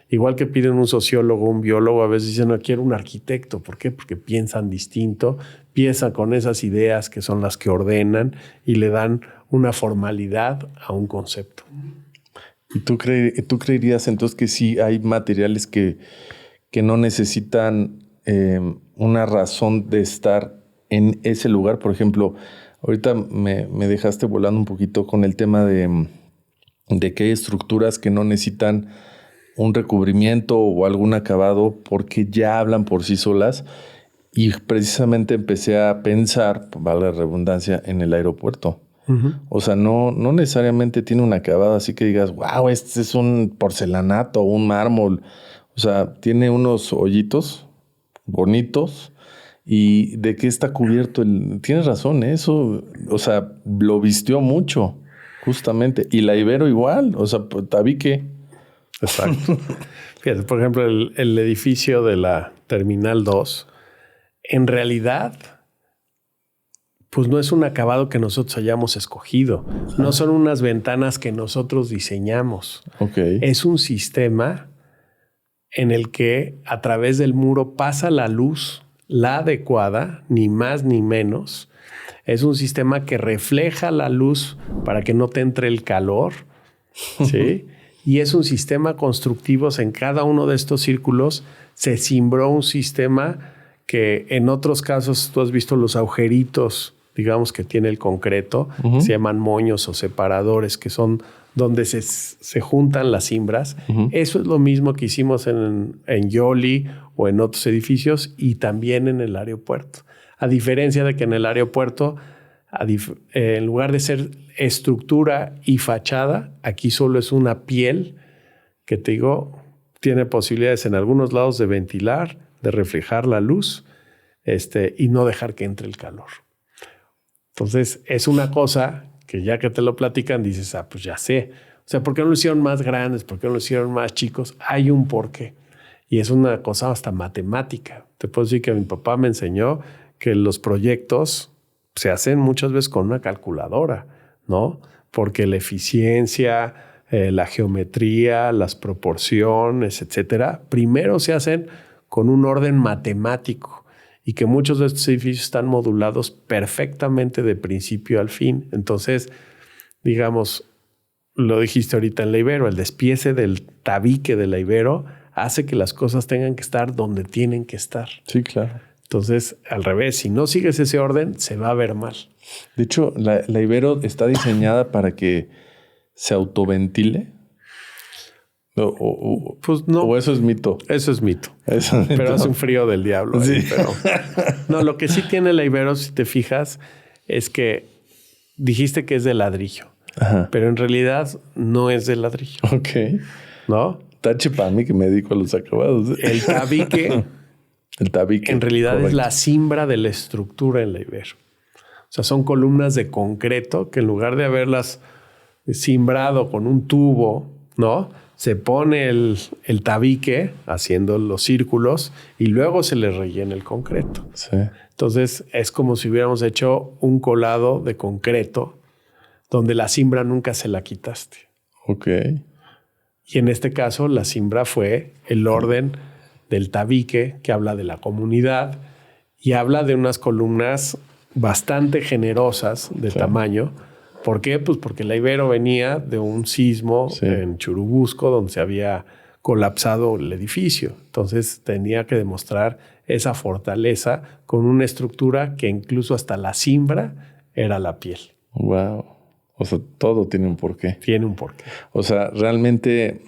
igual que piden un sociólogo, un biólogo, a veces dicen, no, quiero un arquitecto. ¿Por qué? Porque piensan distinto, piensan con esas ideas que son las que ordenan y le dan una formalidad a un concepto. ¿Y tú creerías entonces que sí hay materiales que no necesitan una razón de estar en ese lugar? Por ejemplo, ahorita me dejaste volando un poquito con el tema de que hay estructuras que no necesitan un recubrimiento o algún acabado porque ya hablan por sí solas. Y precisamente empecé a pensar, vale la redundancia, en el aeropuerto. Uh-huh. O sea, no necesariamente tiene un acabado así que digas, wow, este es un porcelanato o un mármol. O sea, tiene unos hoyitos bonitos. ¿Y de qué está cubierto? Tienes razón, eso, o sea, lo vistió mucho, justamente. Y la Ibero igual, o sea, tabique. Exacto. Fíjate, por ejemplo, el edificio de la Terminal 2, en realidad, pues no es un acabado que nosotros hayamos escogido. No son unas ventanas que nosotros diseñamos. Okay. Es un sistema en el que a través del muro pasa la luz, la adecuada, ni más ni menos. Es un sistema que refleja la luz para que no te entre el calor, ¿sí? Y es un sistema constructivo. En cada uno de estos círculos se cimbró un sistema que en otros casos tú has visto los agujeritos, digamos, que tiene el concreto, uh-huh. Se llaman moños o separadores, que son donde se juntan las cimbras. Uh-huh. Eso es lo mismo que hicimos en Yoli o en otros edificios y también en el aeropuerto. A diferencia de que en el aeropuerto, en lugar de ser estructura y fachada, aquí solo es una piel que, te digo, tiene posibilidades en algunos lados de ventilar, de reflejar la luz, y no dejar que entre el calor. Entonces, es una cosa que ya que te lo platican, dices, pues ya sé. O sea, ¿por qué no lo hicieron más grandes? ¿Por qué no lo hicieron más chicos? Hay un porqué. Y es una cosa hasta matemática. Te puedo decir que mi papá me enseñó que los proyectos se hacen muchas veces con una calculadora, ¿no? Porque la eficiencia, la geometría, las proporciones, etcétera, primero se hacen con un orden matemático, y que muchos de estos edificios están modulados perfectamente de principio al fin. Entonces, digamos, lo dijiste ahorita en la Ibero, el despiece del tabique de la Ibero hace que las cosas tengan que estar donde tienen que estar. Sí, claro. Entonces, al revés, si no sigues ese orden, se va a ver mal. De hecho, la Ibero está diseñada para que se autoventile. Pues no. O eso es mito. Eso es mito. Eso es mito. Pero hace un frío del diablo. Sí. Ahí, pero... No, lo que sí tiene la Ibero, si te fijas, es que dijiste que es de ladrillo. Ajá. Pero en realidad no es de ladrillo. Ok. ¿No? Tache para mí que me dedico a los acabados. El tabique... El tabique. En realidad correcto. es la cimbra de la estructura en la Ibero. O sea, son columnas de concreto que en lugar de haberlas cimbrado con un tubo, ¿no? Se pone el tabique haciendo los círculos y luego se le rellena el concreto. Sí. Entonces es como si hubiéramos hecho un colado de concreto donde la cimbra nunca se la quitaste. Ok. Y en este caso la cimbra fue el orden del tabique que habla de la comunidad y habla de unas columnas bastante generosas de tamaño. ¿Por qué? Pues porque la Ibero venía de un sismo en Churubusco donde se había colapsado el edificio. Entonces tenía que demostrar esa fortaleza con una estructura que incluso hasta la cimbra era la piel. Wow. O sea, todo tiene un porqué. Tiene un porqué. O sea, realmente,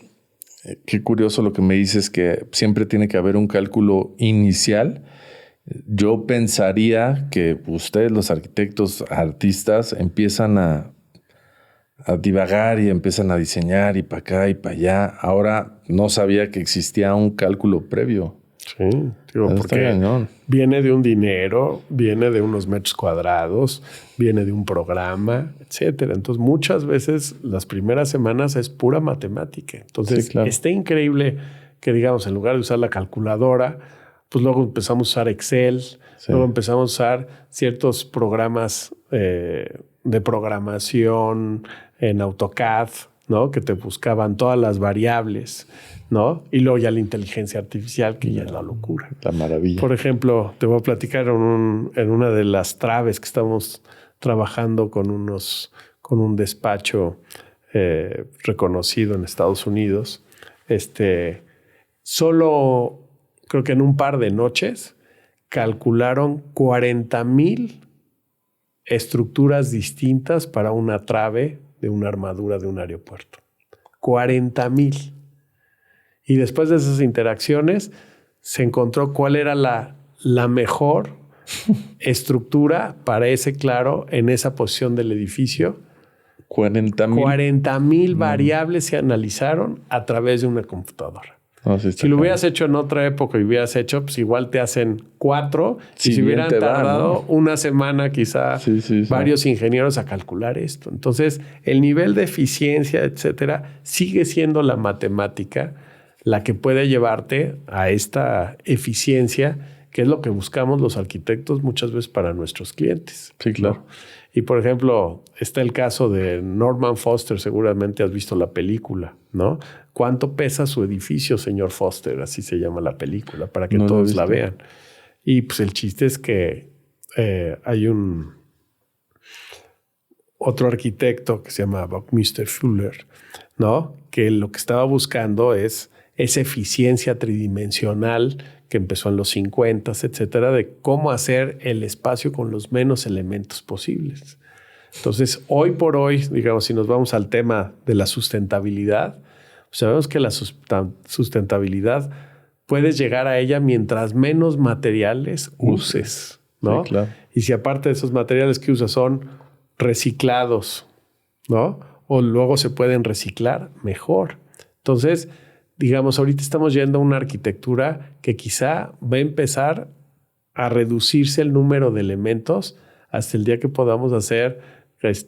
qué curioso lo que me dices, que siempre tiene que haber un cálculo inicial. Yo pensaría que ustedes, los arquitectos, artistas, empiezan a divagar y empiezan a diseñar y para acá y para allá. Ahora no sabía que existía un cálculo previo. Sí, digo, porque viene de un dinero, viene de unos metros cuadrados, viene de un programa, etcétera. Entonces, muchas veces las primeras semanas es pura matemática. Entonces, está increíble que, digamos, en lugar de usar la calculadora, pues luego empezamos a usar Excel, luego empezamos a usar ciertos programas de programación en AutoCAD, ¿no? Que te buscaban todas las variables, ¿no? Y luego ya la inteligencia artificial, que ya es la locura. La maravilla. Por ejemplo, te voy a platicar en una de las traves que estamos trabajando con un despacho reconocido en Estados Unidos. Solo creo que en un par de noches calcularon 40,000 estructuras distintas para una trave de una armadura de un aeropuerto. 40,000. Y después de esas interacciones se encontró cuál era la mejor estructura para ese claro en esa posición del edificio. 40,000. 40,000 variables se analizaron a través de una computadora. No, si lo hubieras hecho en otra época y hubieras hecho, pues igual te hacen 4. Y si hubieran tardado una semana, quizá varios ingenieros a calcular esto. Entonces, el nivel de eficiencia, etcétera, sigue siendo la matemática la que puede llevarte a esta eficiencia, que es lo que buscamos los arquitectos muchas veces para nuestros clientes. Sí, claro. ¿No? Y, por ejemplo, está el caso de Norman Foster. Seguramente has visto la película, ¿no? ¿Cuánto pesa su edificio, señor Foster? Así se llama la película, para que todos la vean. Y pues el chiste es que hay otro arquitecto que se llama Buckminster Fuller, ¿no? Que lo que estaba buscando es esa eficiencia tridimensional que empezó en los 50, etcétera, de cómo hacer el espacio con los menos elementos posibles. Entonces, hoy por hoy, digamos, si nos vamos al tema de la sustentabilidad, pues sabemos que la sustentabilidad puedes llegar a ella mientras menos materiales uses, ¿no? Sí, claro. Y si aparte de esos materiales que usas son reciclados, ¿no? O luego se pueden reciclar, mejor. Entonces, digamos, ahorita estamos yendo a una arquitectura que quizá va a empezar a reducirse el número de elementos hasta el día que podamos hacer, pues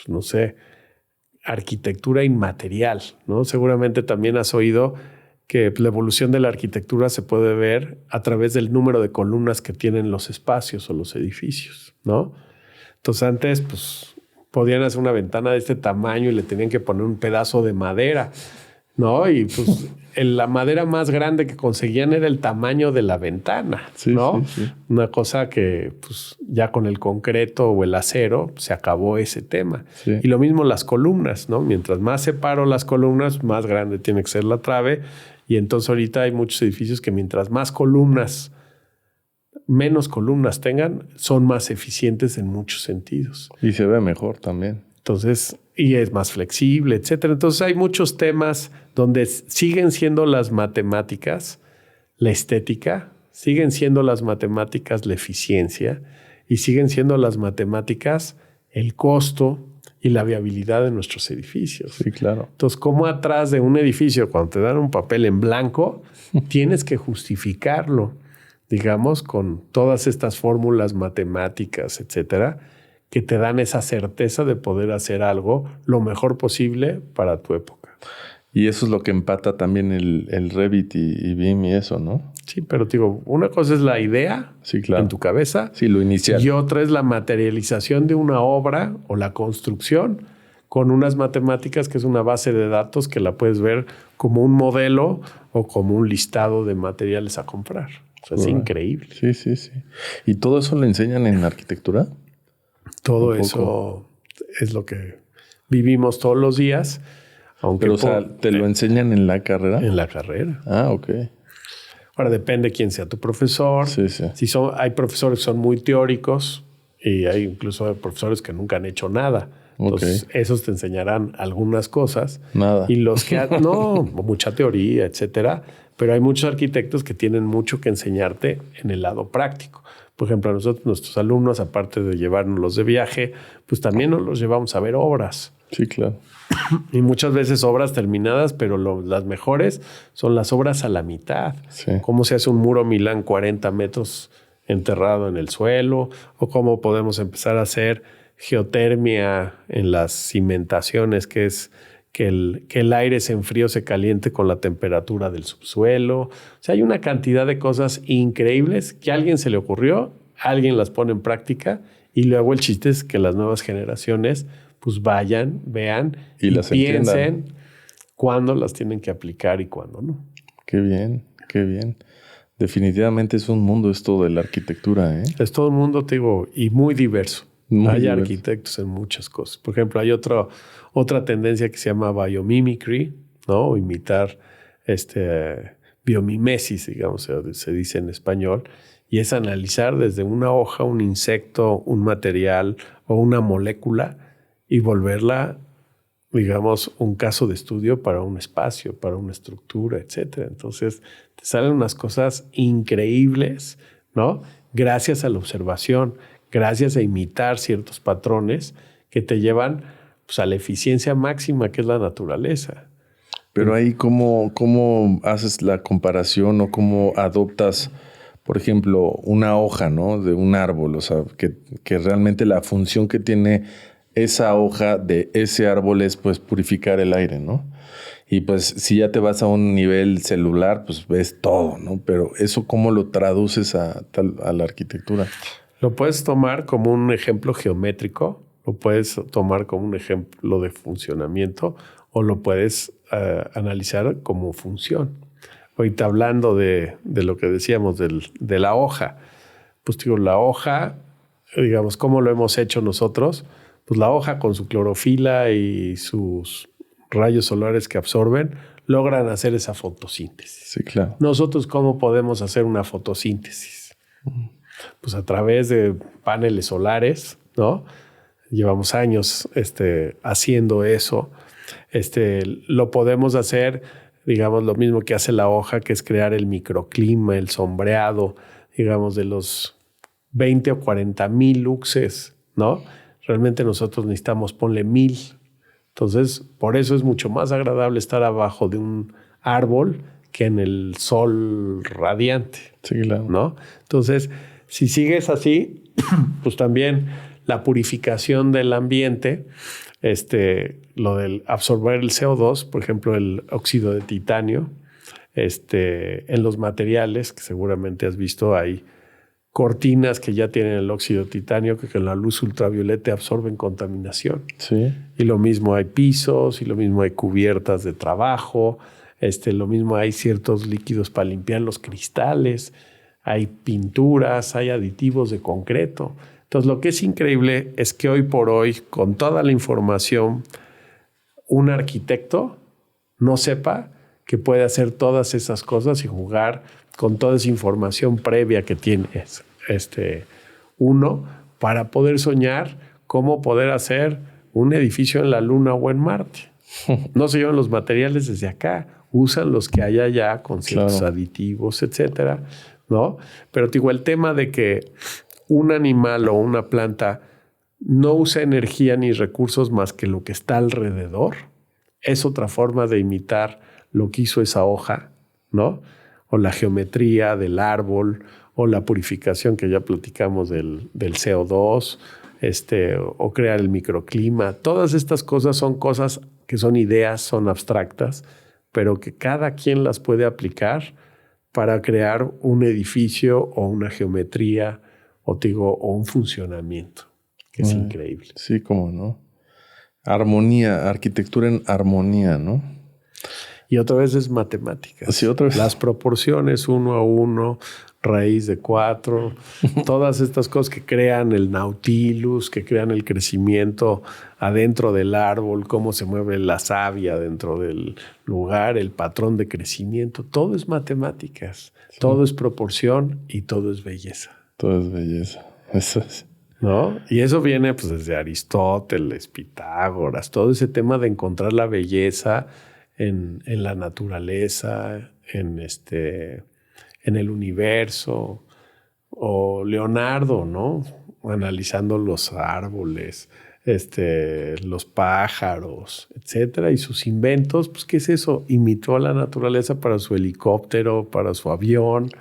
no sé, arquitectura inmaterial, ¿no? Seguramente también has oído que la evolución de la arquitectura se puede ver a través del número de columnas que tienen los espacios o los edificios, ¿no? Entonces antes, pues, podían hacer una ventana de este tamaño y le tenían que poner un pedazo de madera, ¿no? Y pues la madera más grande que conseguían era el tamaño de la ventana, Sí, ¿no? sí, sí. Una cosa que pues, ya con el concreto o el acero se acabó ese tema. Sí. Y lo mismo las columnas, ¿no? Mientras más separo las columnas, más grande tiene que ser la trave. Y entonces ahorita hay muchos edificios que mientras más columnas, menos columnas tengan, son más eficientes en muchos sentidos. Y se ve mejor también. Entonces, y es más flexible, etcétera. Entonces hay muchos temas donde siguen siendo las matemáticas, la estética, siguen siendo las matemáticas, la eficiencia, y siguen siendo las matemáticas, el costo y la viabilidad de nuestros edificios. Sí, claro. Entonces, ¿cómo atrás de un edificio, cuando te dan un papel en blanco, tienes que justificarlo, digamos, con todas estas fórmulas matemáticas, etcétera, que te dan esa certeza de poder hacer algo lo mejor posible para tu época? Y eso es lo que empata también el Revit y BIM y eso, ¿no? Sí, pero te digo, una cosa es la idea Sí, claro. en tu cabeza. Sí, lo inicial. Y otra es la materialización de una obra o la construcción con unas matemáticas que es una base de datos que la puedes ver como un modelo o como un listado de materiales a comprar. O sea, es increíble. Sí, sí, sí. ¿Y todo eso lo enseñan en arquitectura? Todo eso es lo que vivimos todos los días. Aunque Pero, o sea, ¿te lo enseñan en la carrera? En la carrera. Ah, ok. Ahora depende quién sea tu profesor. Sí, sí. Hay profesores que son muy teóricos y hay incluso profesores que nunca han hecho nada. Entonces, esos te enseñarán algunas cosas. Nada. Y los que no, mucha teoría, etcétera. Pero hay muchos arquitectos que tienen mucho que enseñarte en el lado práctico. Por ejemplo, a nosotros, nuestros alumnos, aparte de llevárnoslos de viaje, pues también nos los llevamos a ver obras. Sí, claro. Y muchas veces obras terminadas, pero las mejores son las obras a la mitad. Sí. Cómo se hace un muro Milán 40 metros enterrado en el suelo, o cómo podemos empezar a hacer geotermia en las cimentaciones, que es que el aire se enfríe o se caliente con la temperatura del subsuelo. O sea, hay una cantidad de cosas increíbles que a alguien se le ocurrió, alguien las pone en práctica, y luego el chiste es que las nuevas generaciones pues vayan, vean y las piensen entiendan cuándo las tienen que aplicar y cuándo no. Qué bien, qué bien. Definitivamente es un mundo esto de la arquitectura, ¿eh? Es todo el mundo, te digo, y muy diverso. Hay diverso. arquitectos en muchas cosas. Por ejemplo, hay otra tendencia que se llama biomimicry, ¿no? O imitar biomimesis, digamos, se dice en español, y es analizar desde una hoja, un insecto, un material o una molécula y volverla, digamos, un caso de estudio para un espacio, para una estructura, etcétera. Entonces, te salen unas cosas increíbles, ¿no? Gracias a la observación, gracias a imitar ciertos patrones que te llevan pues, a la eficiencia máxima que es la naturaleza. Pero ahí, ¿cómo haces la comparación o cómo adoptas, por ejemplo, una hoja, ¿no? De un árbol, o sea, que realmente la función que tiene esa hoja de ese árbol es pues purificar el aire, ¿no? Y pues si ya te vas a un nivel celular, pues ves todo, ¿no? Pero eso, ¿cómo lo traduces a la arquitectura? Lo puedes tomar como un ejemplo geométrico, lo puedes tomar como un ejemplo de funcionamiento o lo puedes analizar como función. Ahorita hablando de lo que decíamos de la hoja, pues digo, la hoja, digamos, ¿cómo lo hemos hecho nosotros? Pues la hoja con su clorofila y sus rayos solares que absorben, logran hacer esa fotosíntesis. Sí, claro. Nosotros, ¿cómo podemos hacer una fotosíntesis? Pues a través de paneles solares, ¿no? Llevamos años haciendo eso. Lo podemos hacer, digamos, lo mismo que hace la hoja, que es crear el microclima, el sombreado, digamos, de los 20 o 40 mil luxes, ¿no? Realmente nosotros necesitamos, ponle 1000. Entonces, por eso es mucho más agradable estar abajo de un árbol que en el sol radiante. Sí, claro. ¿No? Entonces, si sigues así, pues también la purificación del ambiente, lo del absorber el CO2, por ejemplo, el óxido de titanio, en los materiales, que seguramente has visto, hay cortinas que ya tienen el óxido de titanio que con la luz ultravioleta absorben contaminación. Sí. Y lo mismo hay pisos y lo mismo hay cubiertas de trabajo. Lo mismo, hay ciertos líquidos para limpiar los cristales, hay pinturas, hay aditivos de concreto. Entonces, lo que es increíble es que hoy por hoy, con toda la información, un arquitecto no sepa que puede hacer todas esas cosas y jugar con toda esa información previa que tiene uno para poder soñar cómo poder hacer un edificio en la Luna o en Marte. No se llevan los materiales desde acá, usan los que hay allá con ciertos aditivos, etcétera, ¿no? Pero digo, el tema de que un animal o una planta no usa energía ni recursos más que lo que está alrededor, es otra forma de imitar lo que hizo esa hoja, ¿no? O la geometría del árbol, o la purificación que ya platicamos del CO2, o crear el microclima. Todas estas cosas son cosas que son ideas, son abstractas, pero que cada quien las puede aplicar para crear un edificio o una geometría o un funcionamiento, que es increíble. Sí, cómo no. Armonía, arquitectura en armonía, ¿no? Y otra vez es matemáticas. Sí, otra vez. Las proporciones 1:1, raíz de 4, todas estas cosas que crean el Nautilus, que crean el crecimiento adentro del árbol, cómo se mueve la savia dentro del lugar, el patrón de crecimiento, todo es matemáticas, todo es proporción y todo es belleza. Todo es belleza, eso es. ¿No? Y eso viene pues desde Aristóteles, Pitágoras, todo ese tema de encontrar la belleza en la naturaleza, en el universo, o Leonardo, ¿no? Analizando los árboles, los pájaros, etcétera, y sus inventos, pues, ¿qué es eso? Imitó a la naturaleza para su helicóptero, para su avión,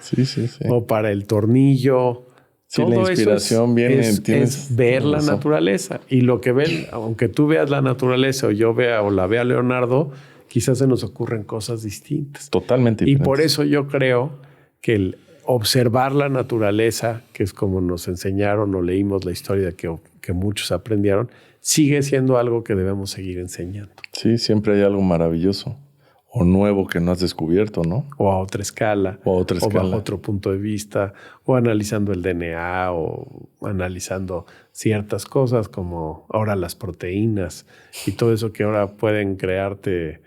o para el tornillo. Sí, todo la inspiración viene... es ver la naturaleza. Y lo que ven, aunque tú veas la naturaleza o yo vea o la vea Leonardo, quizás se nos ocurren cosas distintas. Totalmente diferentes. Y por eso yo creo que el observar la naturaleza, que es como nos enseñaron o leímos la historia que muchos aprendieron, sigue siendo algo que debemos seguir enseñando. Sí, siempre hay algo maravilloso o nuevo que no has descubierto, ¿no? O a otra escala. O bajo otro punto de vista. O analizando el DNA o analizando ciertas cosas como ahora las proteínas y todo eso que ahora pueden crearte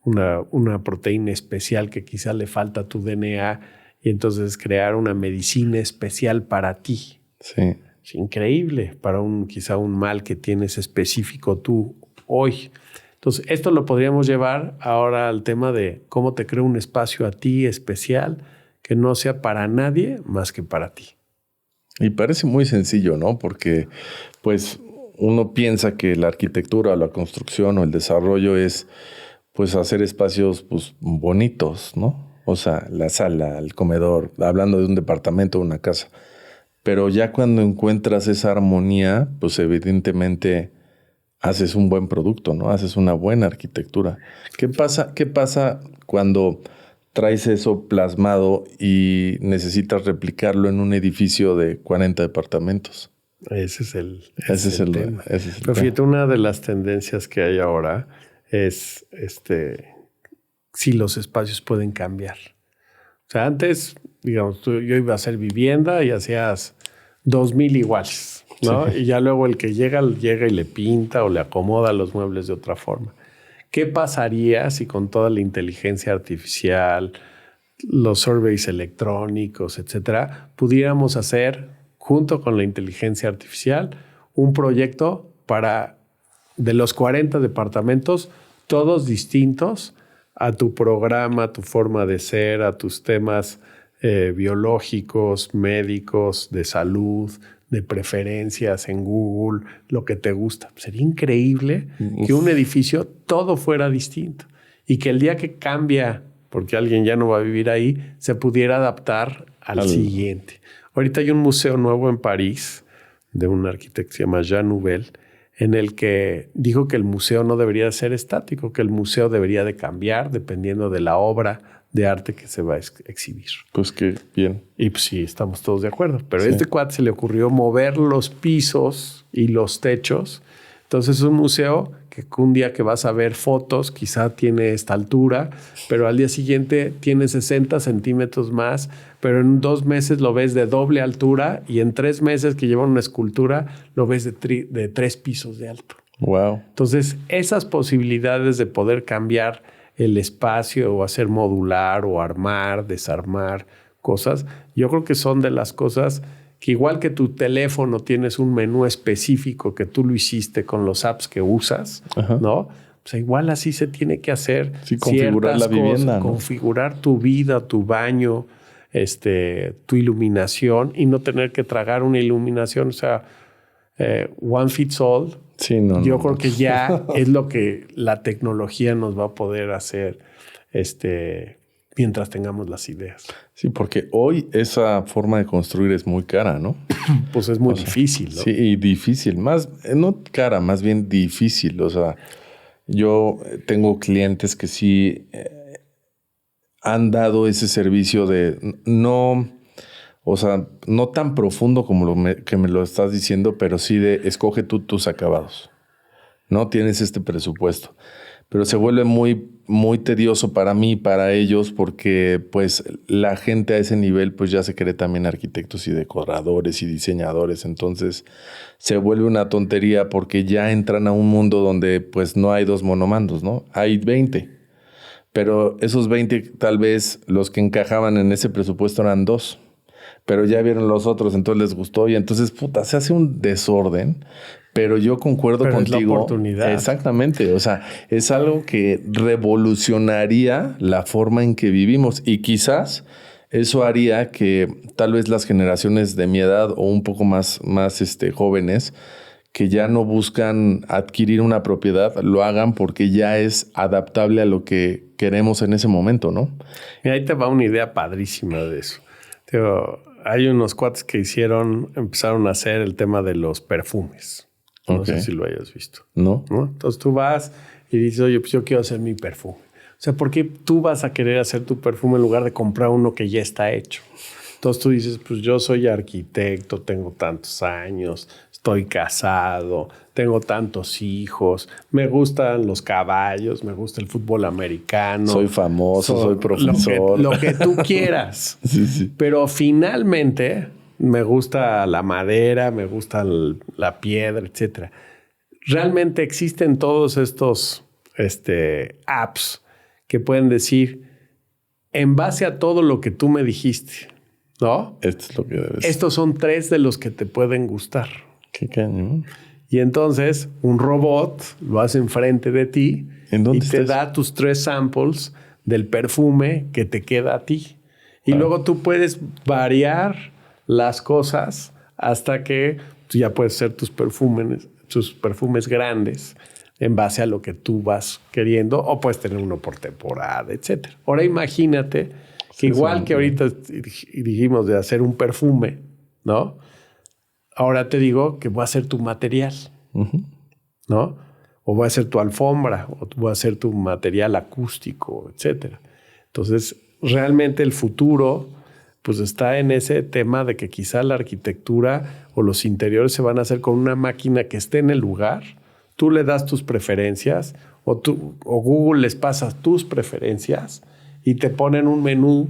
una proteína especial que quizá le falta a tu DNA y entonces crear una medicina especial para ti. Sí. Es increíble para quizá un mal que tienes específico tú hoy. Entonces, esto lo podríamos llevar ahora al tema de cómo te creo un espacio a ti especial que no sea para nadie más que para ti. Y parece muy sencillo, ¿no? Porque, pues, uno piensa que la arquitectura, la construcción o el desarrollo es, pues, hacer espacios, pues, bonitos, ¿no? O sea, la sala, el comedor, hablando de un departamento o una casa. Pero ya cuando encuentras esa armonía, pues, evidentemente haces un buen producto, ¿no? Haces una buena arquitectura. ¿Qué pasa cuando traes eso plasmado y necesitas replicarlo en un edificio de 40 departamentos? Ese es el tema. Pero fíjate, una de las tendencias que hay ahora es si los espacios pueden cambiar. O sea, antes, digamos, yo iba a hacer vivienda y hacías 2,000 iguales, ¿no? Sí. Y ya luego el que llega y le pinta o le acomoda los muebles de otra forma. ¿Qué pasaría si con toda la inteligencia artificial, los surveys electrónicos, etcétera, pudiéramos hacer, junto con la inteligencia artificial, un proyecto de los 40 departamentos, todos distintos a tu programa, a tu forma de ser, a tus temas biológicos, médicos, de salud, de preferencias en Google, lo que te gusta? Sería increíble que un edificio todo fuera distinto y que el día que cambia, porque alguien ya no va a vivir ahí, se pudiera adaptar al siguiente. Ahorita hay un museo nuevo en París de un arquitecto que se llama Jean Nouvel, en el que dijo que el museo no debería ser estático, que el museo debería de cambiar dependiendo de la obra de arte que se va a exhibir. Pues qué bien. Y pues sí, estamos todos de acuerdo. Pero a este cuate se le ocurrió mover los pisos y los techos Entonces es un museo que un día que vas a ver fotos, quizá tiene esta altura, pero al día siguiente tiene 60 centímetros más, pero en 2 meses lo ves de doble altura y en 3 meses que lleva una escultura lo ves de 3 pisos de alto. Wow. Entonces, esas posibilidades de poder cambiar el espacio o hacer modular o armar, desarmar cosas, yo creo que son de las cosas que igual que tu teléfono tienes un menú específico que tú lo hiciste con los apps que usas, Ajá. ¿no? Pues igual así se tiene que hacer configurar la vivienda, ¿no? configurar tu vida, tu baño, tu iluminación y no tener que tragar una iluminación, o sea, one fits all. Sí, Yo creo que ya es lo que la tecnología nos va a poder hacer mientras tengamos las ideas. Sí, porque hoy esa forma de construir es muy cara, ¿no? Pues es muy difícil, ¿no? Sí, y difícil. No cara, más bien difícil. O sea, yo tengo clientes que sí han dado ese servicio de no... O sea, no tan profundo como que me lo estás diciendo, pero sí de escoge tú tus acabados. No tienes este presupuesto. Pero se vuelve muy, muy tedioso para mí, para ellos, porque pues la gente a ese nivel pues ya se cree también arquitectos y decoradores y diseñadores. Entonces se vuelve una tontería porque ya entran a un mundo donde pues no hay 2 monomandos, ¿no? Hay 20. Pero esos 20 tal vez los que encajaban en ese presupuesto eran 2. Pero ya vieron los otros, entonces les gustó y entonces, se hace un desorden. Pero yo concuerdo contigo. Es la oportunidad. Exactamente. O sea, es algo que revolucionaría la forma en que vivimos y quizás eso haría que tal vez las generaciones de mi edad o un poco más jóvenes que ya no buscan adquirir una propiedad, lo hagan porque ya es adaptable a lo que queremos en ese momento, ¿no? Y ahí te va una idea padrísima de eso. Hay unos cuates que empezaron a hacer el tema de los perfumes. No sé si lo hayas visto. ¿No? Entonces tú vas y dices, oye, pues yo quiero hacer mi perfume. O sea, ¿por qué tú vas a querer hacer tu perfume en lugar de comprar uno que ya está hecho? Entonces tú dices, pues yo soy arquitecto, tengo tantos años, estoy casado, tengo tantos hijos, me gustan los caballos, me gusta el fútbol americano. Soy famoso, soy profesor. Lo que tú quieras. Sí. Pero finalmente me gusta la madera, me gusta la piedra, etc. Realmente existen todos estos apps que pueden decir, en base a todo lo que tú me dijiste, ¿no? Esto es lo que debes. Estos son 3 de los que te pueden gustar. Qué cañón. Y entonces un robot lo hace enfrente de ti y te da tus 3 samples del perfume que te queda a ti. Y luego tú puedes variar las cosas hasta que ya puedes hacer tus perfumes grandes en base a lo que tú vas queriendo, o puedes tener uno por temporada, etc. Ahora imagínate que igual que ahorita dijimos de hacer un perfume, ¿no? Ahora te digo que voy a hacer tu material, ¿no? O voy a hacer tu alfombra, o voy a hacer tu material acústico, etc. Entonces, realmente el futuro pues está en ese tema de que quizá la arquitectura o los interiores se van a hacer con una máquina que esté en el lugar. Tú le das tus preferencias o Google les pasa tus preferencias y te ponen un menú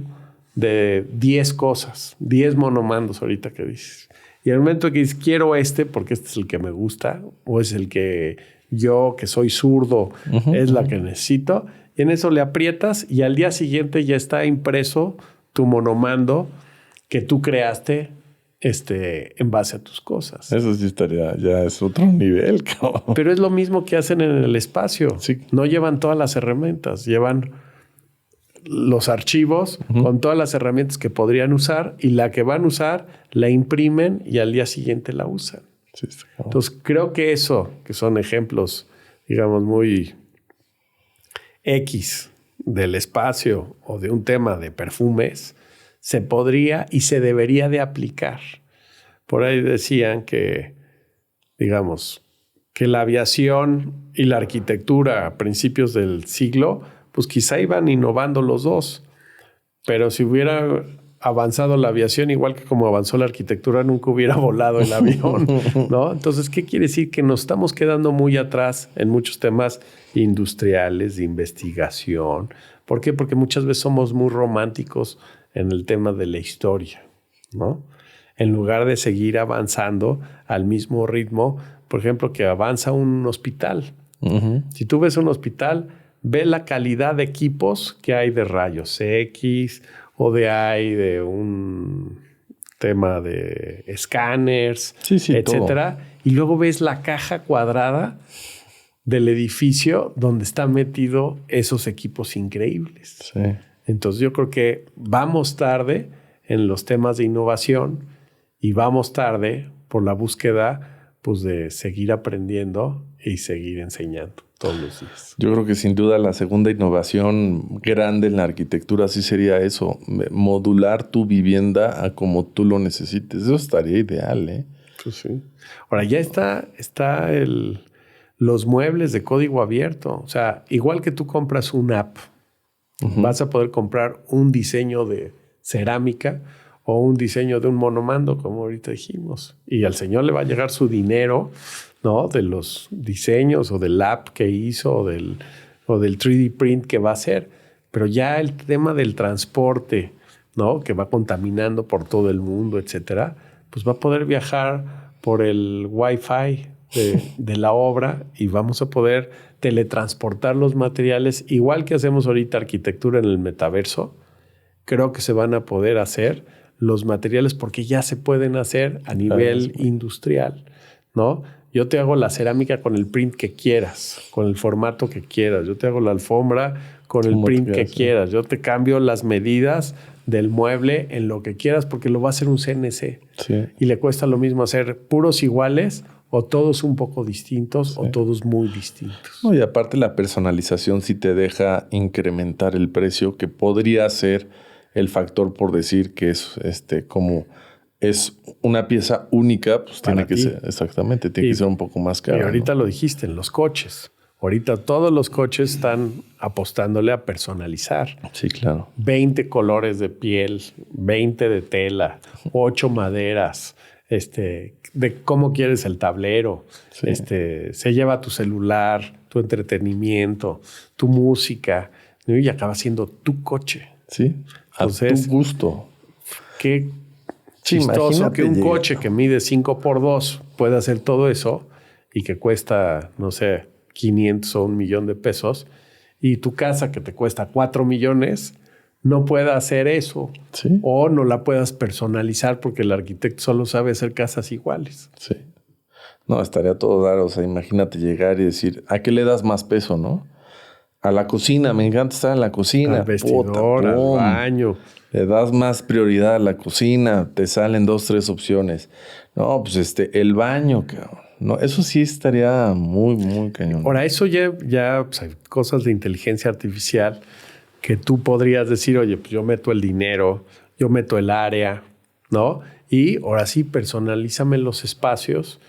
de 10 cosas, 10 monomandos ahorita que dices. Y al momento que dices, quiero porque este es el que me gusta, o es el que yo, que soy zurdo, es la que necesito, y en eso le aprietas y al día siguiente ya está impreso tu monomando que tú creaste en base a tus cosas. Eso sí ya es otro nivel, cabrón. Pero es lo mismo que hacen en el espacio. Sí. No llevan todas las herramientas, llevan los archivos con todas las herramientas que podrían usar y la que van a usar la imprimen y al día siguiente la usan. Sí, entonces creo que eso, que son ejemplos, digamos, muy X del espacio o de un tema de perfumes, se podría y se debería de aplicar. Por ahí decían que, digamos, que la aviación y la arquitectura a principios del siglo, pues quizá iban innovando los dos. Pero si hubiera avanzado la aviación, igual que como avanzó la arquitectura, nunca hubiera volado el avión, ¿no? Entonces, ¿qué quiere decir? Que nos estamos quedando muy atrás en muchos temas industriales, de investigación. ¿Por qué? Porque muchas veces somos muy románticos en el tema de la historia, ¿no? En lugar de seguir avanzando al mismo ritmo, por ejemplo, que avanza un hospital. Si tú ves un hospital, ve la calidad de equipos que hay de rayos X o de un tema de escáneres, etcétera. Todo. Y luego ves la caja cuadrada del edificio donde están metidos esos equipos increíbles. Sí. Entonces yo creo que vamos tarde en los temas de innovación y vamos tarde por la búsqueda pues, de seguir aprendiendo y seguir enseñando todos los días. Yo creo que sin duda la segunda innovación grande en la arquitectura sí sería eso, modular tu vivienda a como tú lo necesites. Eso estaría ideal, ¿eh? Pues sí. Ahora ya está los muebles de código abierto. O sea, igual que tú compras una app, vas a poder comprar un diseño de cerámica o un diseño de un monomando, como ahorita dijimos. Y al señor le va a llegar su dinero, ¿no? De los diseños o del app que hizo o del 3D print que va a hacer. Pero ya el tema del transporte, ¿no? Que va contaminando por todo el mundo, etcétera, pues va a poder viajar por el Wi-Fi de la obra y vamos a poder teletransportar los materiales, igual que hacemos ahorita arquitectura en el metaverso. Creo que se van a poder hacer los materiales porque ya se pueden hacer a nivel industrial, ¿no? Yo te hago la cerámica con el print que quieras, con el formato que quieras. Yo te hago la alfombra con el print que quieras. Yo te cambio las medidas del mueble en lo que quieras porque lo va a hacer un CNC. Sí. Y le cuesta lo mismo hacer puros iguales o todos un poco distintos o todos muy distintos. No, y aparte la personalización sí te deja incrementar el precio, que podría ser el factor por decir que es como es una pieza única, pues tiene que ser, exactamente, tiene que ser un poco más caro. Y ahorita lo dijiste, en los coches. Ahorita todos los coches están apostándole a personalizar. Sí, claro. 20 colores de piel, 20 de tela, 8 maderas, de cómo quieres el tablero. Sí. Se lleva tu celular, tu entretenimiento, tu música, ¿no? Y acaba siendo tu coche. Sí, entonces, a tu gusto. Qué chistoso que un coche que mide 5x2 pueda hacer todo eso y que cuesta, no sé, 500 o 1 millón de pesos, y tu casa que te cuesta 4 millones no pueda hacer eso. Sí. O no la puedas personalizar porque el arquitecto solo sabe hacer casas iguales. Sí. No, estaría todo raro. O sea, imagínate llegar y decir, ¿a qué le das más peso, no? A la cocina, me encanta estar en la cocina. Al vestidor, al baño. Le das más prioridad a la cocina, te salen 2, 3 opciones. No, pues el baño, cabrón. No, eso sí estaría muy, muy cañón. Ahora, eso ya pues, hay cosas de inteligencia artificial que tú podrías decir, oye, pues yo meto el dinero, yo meto el área, ¿no? Y ahora sí, personalízame los espacios,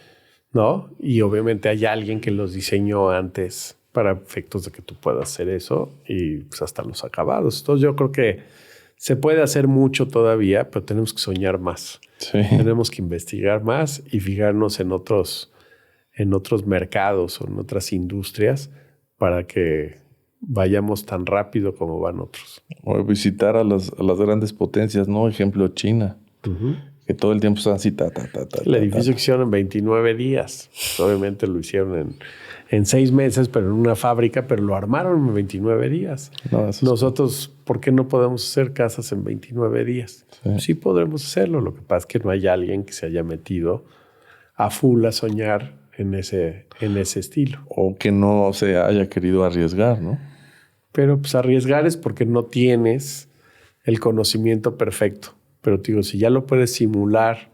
¿no? Y obviamente hay alguien que los diseñó antes para efectos de que tú puedas hacer eso y pues hasta los acabados. Entonces yo creo que se puede hacer mucho todavía, pero tenemos que soñar más. Sí. Tenemos que investigar más y fijarnos en otros mercados o en otras industrias para que vayamos tan rápido como van otros. O visitar a las grandes potencias, ¿no? Ejemplo, China. Que todo el tiempo están así, El edificio que hicieron en 29 días. Obviamente lo hicieron en 6 meses, pero en una fábrica, pero lo armaron en 29 días. No, nosotros, ¿por qué no podemos hacer casas en 29 días? Sí podremos hacerlo. Lo que pasa es que no hay alguien que se haya metido a full a soñar en ese estilo. O que no se haya querido arriesgar, ¿no? Pero pues arriesgar es porque no tienes el conocimiento perfecto. Pero te digo, si ya lo puedes simular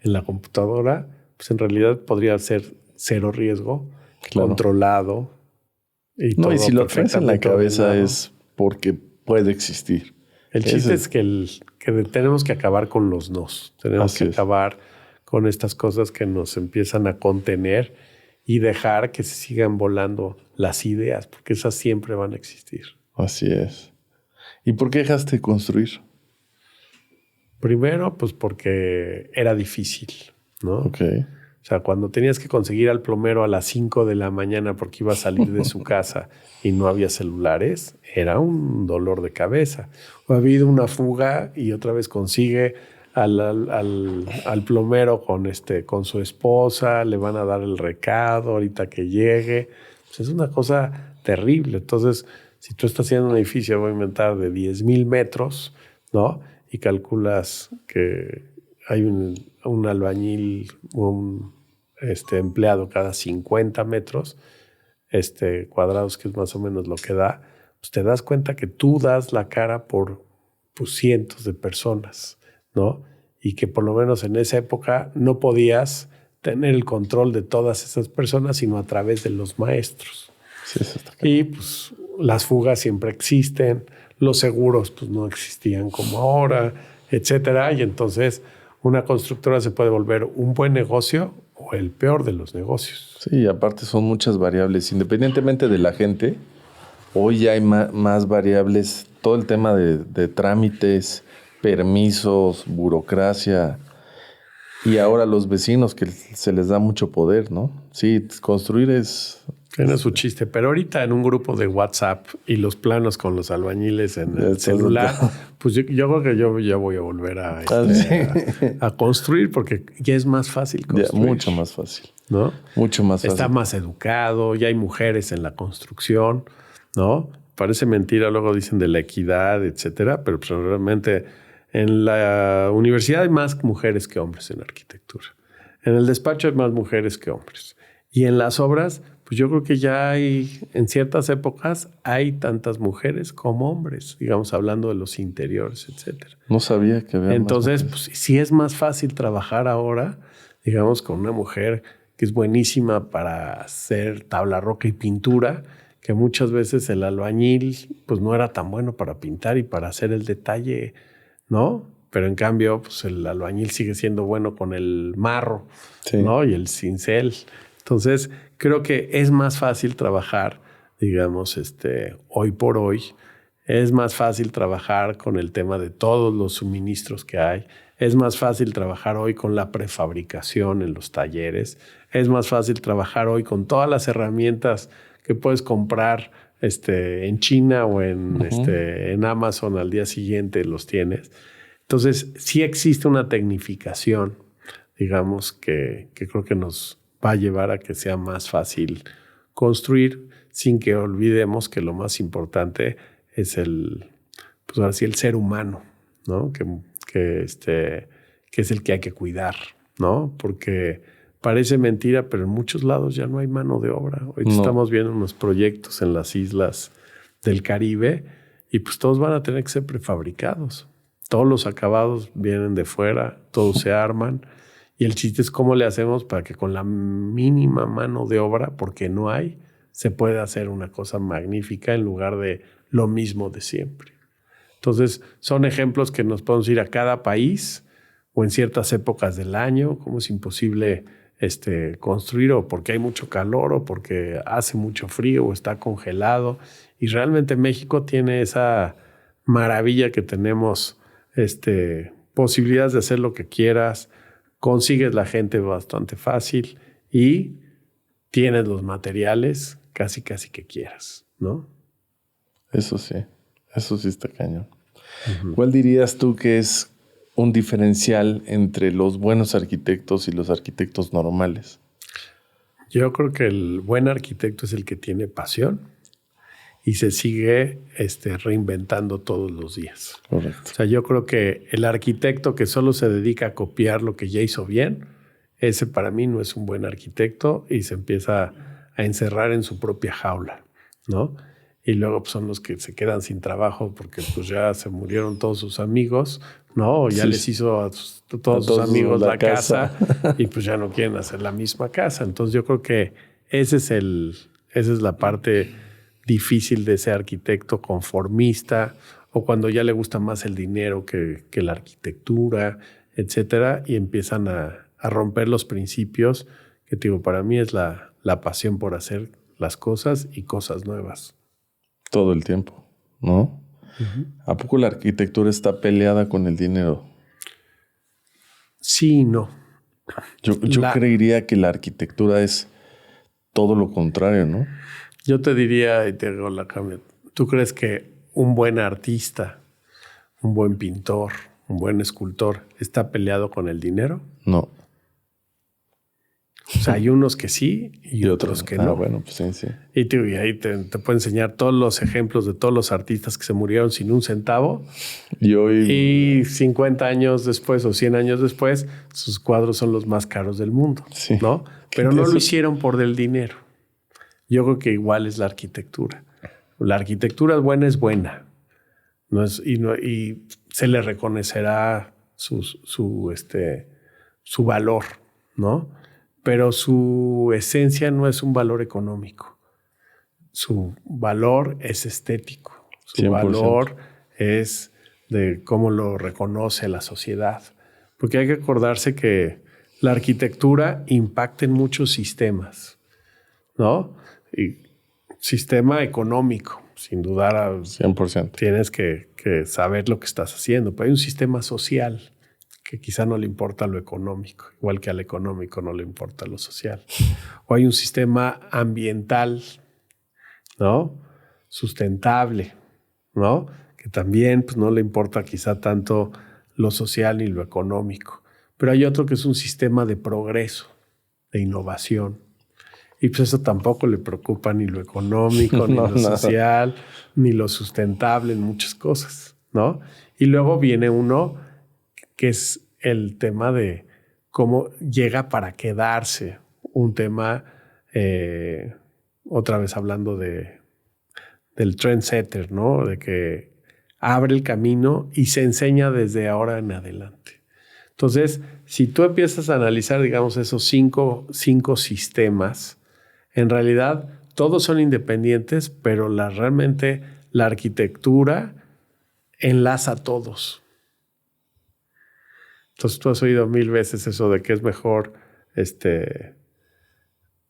en la computadora, pues en realidad podría ser 0 riesgo, controlado. Y no, y si lo traes en la cabeza ordenado, es porque puede existir. El chiste es que tenemos que acabar con los nos. Tenemos que acabar con estas cosas que nos empiezan a contener y dejar que se sigan volando las ideas, porque esas siempre van a existir. Así es. ¿Y por qué dejaste de construir? Primero, pues porque era difícil, ¿no? Ok. O sea, cuando tenías que conseguir al plomero a las 5 de la mañana porque iba a salir de su casa y no había celulares, era un dolor de cabeza. O ha habido una fuga y otra vez consigue al plomero con su esposa, le van a dar el recado ahorita que llegue. Pues es una cosa terrible. Entonces, si tú estás haciendo un edificio, voy a inventar, de 10,000 metros, ¿no? Y calculas que hay un albañil, un empleado cada 50 metros cuadrados, que es más o menos lo que da, pues te das cuenta que tú das la cara por pues, cientos de personas, ¿no? Y que por lo menos en esa época no podías tener el control de todas esas personas, sino a través de los maestros. Sí, eso está claro. Y pues las fugas siempre existen, los seguros pues no existían como ahora, etcétera. Y entonces una constructora se puede volver un buen negocio o el peor de los negocios. Sí, aparte son muchas variables. Independientemente de la gente, hoy ya hay más variables. Todo el tema de trámites, permisos, burocracia. Y ahora los vecinos, que se les da mucho poder, ¿no? Sí, construir es... Tiene su chiste, pero ahorita en un grupo de WhatsApp y los planos con los albañiles en el celular, pues yo creo que yo ya voy a volver a construir, porque ya es más fácil construir. Ya, mucho más fácil. ¿No? Mucho más fácil. Está más educado, ya hay mujeres en la construcción, ¿no? Parece mentira, luego dicen de la equidad, etcétera, pero pues realmente en la universidad hay más mujeres que hombres en arquitectura. En el despacho hay más mujeres que hombres. Y en las obras, pues yo creo que ya hay, en ciertas épocas, hay tantas mujeres como hombres, digamos, hablando de los interiores, etcétera. No sabía que había. Entonces, pues sí es más fácil trabajar ahora, digamos, con una mujer que es buenísima para hacer tabla roca y pintura, que muchas veces el albañil pues no era tan bueno para pintar y para hacer el detalle, ¿no? Pero en cambio, pues el albañil sigue siendo bueno con el marro, sí, ¿no? Y el cincel. Entonces, creo que es más fácil trabajar, digamos, hoy por hoy. Es más fácil trabajar con el tema de todos los suministros que hay. Es más fácil trabajar hoy con la prefabricación en los talleres. Es más fácil trabajar hoy con todas las herramientas que puedes comprar en China o en Amazon al día siguiente los tienes. Entonces, sí existe una tecnificación, digamos, que creo que nos va a llevar a que sea más fácil construir, sin que olvidemos que lo más importante es el ser humano, ¿no? Que es el que hay que cuidar, ¿no? Porque parece mentira, pero en muchos lados ya no hay mano de obra. Hoy estamos viendo unos proyectos en las islas del Caribe y pues todos van a tener que ser prefabricados. Todos los acabados vienen de fuera, todos se arman. Y el chiste es cómo le hacemos para que con la mínima mano de obra, porque no hay, se puede hacer una cosa magnífica en lugar de lo mismo de siempre. Entonces, son ejemplos que nos podemos ir a cada país o en ciertas épocas del año, como es imposible construir, o porque hay mucho calor, o porque hace mucho frío, o está congelado. Y realmente México tiene esa maravilla que tenemos posibilidades de hacer lo que quieras, consigues la gente bastante fácil y tienes los materiales casi que quieras, ¿no? Eso sí está cañón. Uh-huh. ¿Cuál dirías tú que es un diferencial entre los buenos arquitectos y los arquitectos normales? Yo creo que el buen arquitecto es el que tiene pasión y se sigue reinventando todos los días. Correcto. O sea, yo creo que el arquitecto que solo se dedica a copiar lo que ya hizo bien, ese para mí no es un buen arquitecto y se empieza a encerrar en su propia jaula, ¿no? Y luego pues, son los que se quedan sin trabajo porque pues ya se murieron todos sus amigos, ¿no? O ya les hizo a todos sus amigos la casa y pues ya no quieren hacer la misma casa. Entonces yo creo que esa es la parte difícil de ser arquitecto conformista, o cuando ya le gusta más el dinero que la arquitectura, etcétera, y empiezan a romper los principios, que digo, para mí es la pasión por hacer las cosas y cosas nuevas. Todo el tiempo, ¿no? Uh-huh. ¿A poco la arquitectura está peleada con el dinero? Sí y no. Yo creería que la arquitectura es todo lo contrario, ¿no? Yo te diría, y te hago la cambio, ¿tú crees que un buen artista, un buen pintor, un buen escultor está peleado con el dinero? No. O sea, hay unos que sí y otros que no. Bueno, pues sí. Y ahí te puedo enseñar todos los ejemplos de todos los artistas que se murieron sin un centavo. Y 50 años después o 100 años después, sus cuadros son los más caros del mundo, sí. ¿No? Pero no lo hicieron por el dinero. Yo creo que igual es la arquitectura. La arquitectura es buena. Y se le reconocerá su valor, ¿no? Pero su esencia no es un valor económico. Su valor es estético. Su 100%. Valor es de cómo lo reconoce la sociedad. Porque hay que acordarse que la arquitectura impacta en muchos sistemas, ¿no? Y sistema económico, sin dudar. 100%. Tienes que saber lo que estás haciendo. Pero hay un sistema social que quizá no le importa lo económico, igual que al económico no le importa lo social. O hay un sistema ambiental, ¿no? Sustentable, ¿no? Que también pues, no le importa quizá tanto lo social ni lo económico. Pero hay otro que es un sistema de progreso, de innovación. Y pues eso tampoco le preocupa ni lo económico, ni lo social, ni lo sustentable en muchas cosas, ¿no? Y luego viene uno que es el tema de cómo llega para quedarse. Un tema, otra vez hablando del trendsetter, ¿no? De que abre el camino y se enseña desde ahora en adelante. Entonces, si tú empiezas a analizar, digamos, esos cinco sistemas, en realidad todos son independientes, pero realmente la arquitectura enlaza a todos. Entonces tú has oído 1000 veces eso de que es mejor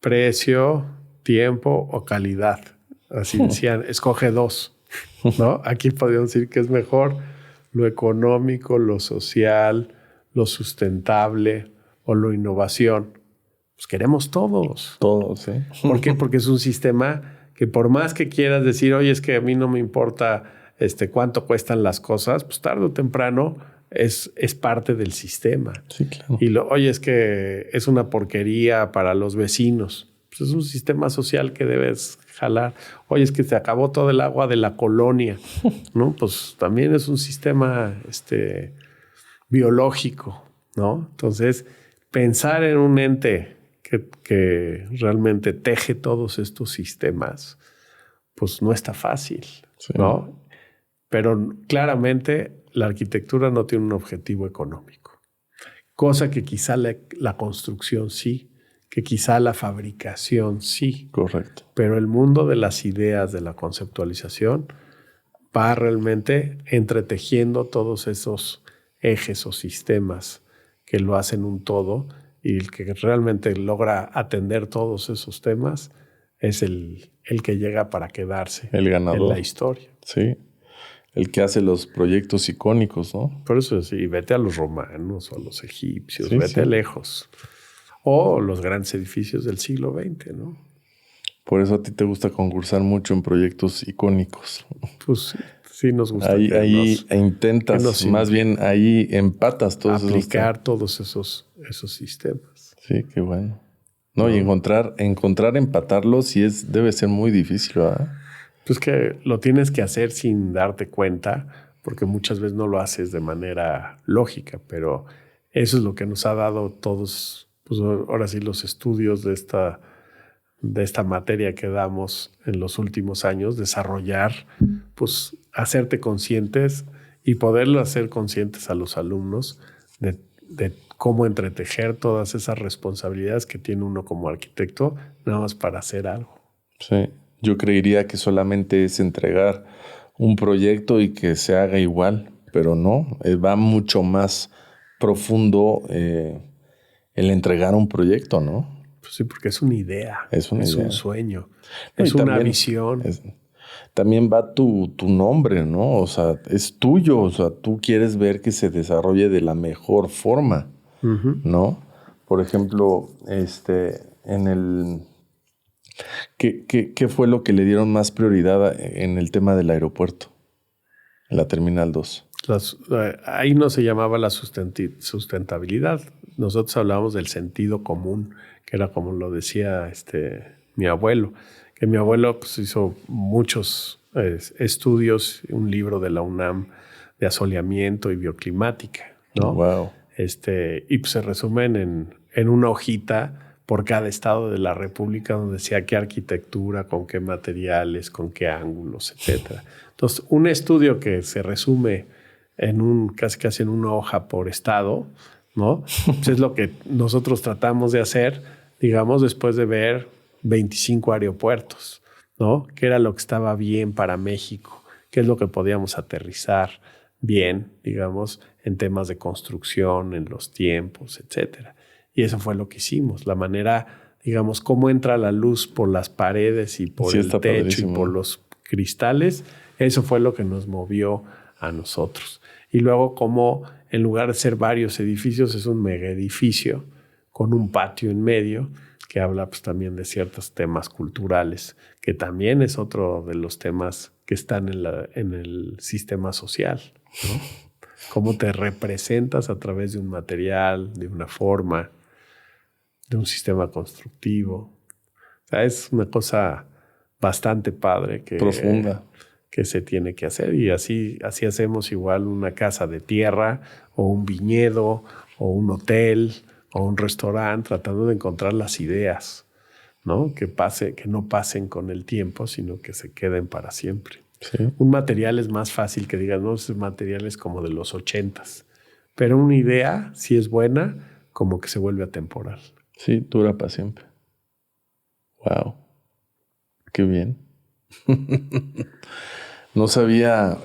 precio, tiempo o calidad. Así decían, escoge 2, ¿no? Aquí podríamos decir que es mejor lo económico, lo social, lo sustentable o lo innovación. Pues queremos todos. Todos, sí. ¿Por qué? Porque es un sistema que por más que quieras decir, oye, es que a mí no me importa cuánto cuestan las cosas, pues tarde o temprano es parte del sistema. Sí, claro. Y oye, es que es una porquería para los vecinos. Pues es un sistema social que debes jalar. Oye, es que se acabó todo el agua de la colonia, ¿no? Pues también es un sistema biológico, ¿no? Entonces, pensar en un ente que realmente teje todos estos sistemas, pues no está fácil, sí. ¿No? Pero claramente la arquitectura no tiene un objetivo económico. Cosa que quizá la construcción sí, que quizá la fabricación sí. Correcto. Pero el mundo de las ideas, de la conceptualización, va realmente entretejiendo todos esos ejes o sistemas que lo hacen un todo, y el que realmente logra atender todos esos temas es el que llega para quedarse. El ganador. En la historia. Sí. El que hace los proyectos icónicos, ¿no? Por eso sí, vete a los romanos o a los egipcios, sí, vete lejos. O los grandes edificios del siglo XX, ¿no? Por eso a ti te gusta concursar mucho en proyectos icónicos. Pues sí nos gusta. Ahí intentas, más bien ahí empatas todos aplicar todos esos sistemas. Sí, qué bueno. No, y encontrar empatarlos sí debe ser muy difícil, ¿verdad? Pues que lo tienes que hacer sin darte cuenta, porque muchas veces no lo haces de manera lógica, pero eso es lo que nos ha dado todos, pues ahora sí, los estudios de esta materia que damos en los últimos años, desarrollar, pues hacerte conscientes y poderlo hacer conscientes a los alumnos de cómo entretejer todas esas responsabilidades que tiene uno como arquitecto, nada más para hacer algo. Sí. Yo creería que solamente es entregar un proyecto y que se haga igual, pero no, va mucho más profundo el entregar un proyecto, ¿no? Pues sí, porque es una idea, es un sueño, no, es una visión. También va tu nombre, ¿no? O sea, es tuyo, o sea, tú quieres ver que se desarrolle de la mejor forma. ¿no? Por ejemplo, en el... ¿Qué fue lo que le dieron más prioridad en el tema del aeropuerto, en la Terminal 2? Ahí no se llamaba la sustentabilidad. Nosotros hablábamos del sentido común, que era como lo decía mi abuelo, que mi abuelo pues, hizo muchos estudios, un libro de la UNAM de asoleamiento y bioclimática, ¿no? Wow. Y pues se resumen en una hojita por cada estado de la República donde decía qué arquitectura, con qué materiales, con qué ángulos, etcétera. Entonces, un estudio que se resume casi en una hoja por estado, ¿no? Pues es lo que nosotros tratamos de hacer, digamos, después de ver 25 aeropuertos, ¿no? ¿Qué era lo que estaba bien para México? ¿Qué es lo que podíamos aterrizar bien, digamos, en temas de construcción, en los tiempos, etcétera? Y eso fue lo que hicimos. La manera, digamos, cómo entra la luz por las paredes y por el techo padrísimo. Y por los cristales, eso fue lo que nos movió a nosotros. Y luego cómo, en lugar de ser varios edificios, es un mega edificio con un patio en medio que habla pues, también de ciertos temas culturales, que también es otro de los temas que están en el sistema social, ¿no? Cómo te representas a través de un material, de una forma, de un sistema constructivo. O sea, es una cosa bastante padre profunda que se tiene que hacer. Y así hacemos igual una casa de tierra o un viñedo o un hotel o un restaurante, tratando de encontrar las ideas, ¿no? Que no pasen con el tiempo, sino que se queden para siempre. Sí. Un material es más fácil que digas, no, ese material es como de los 80s. Pero una idea, si es buena, como que se vuelve atemporal. Sí, dura para siempre. Wow. Qué bien. No sabía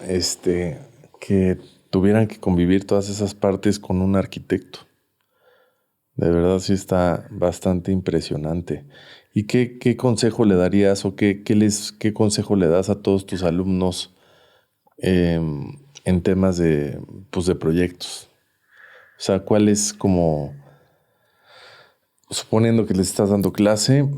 que tuvieran que convivir todas esas partes con un arquitecto. De verdad sí está bastante impresionante. ¿Y qué consejo le darías o qué consejo le das a todos tus alumnos en temas de proyectos? O sea, ¿cuál es como... Suponiendo que les estás dando clase,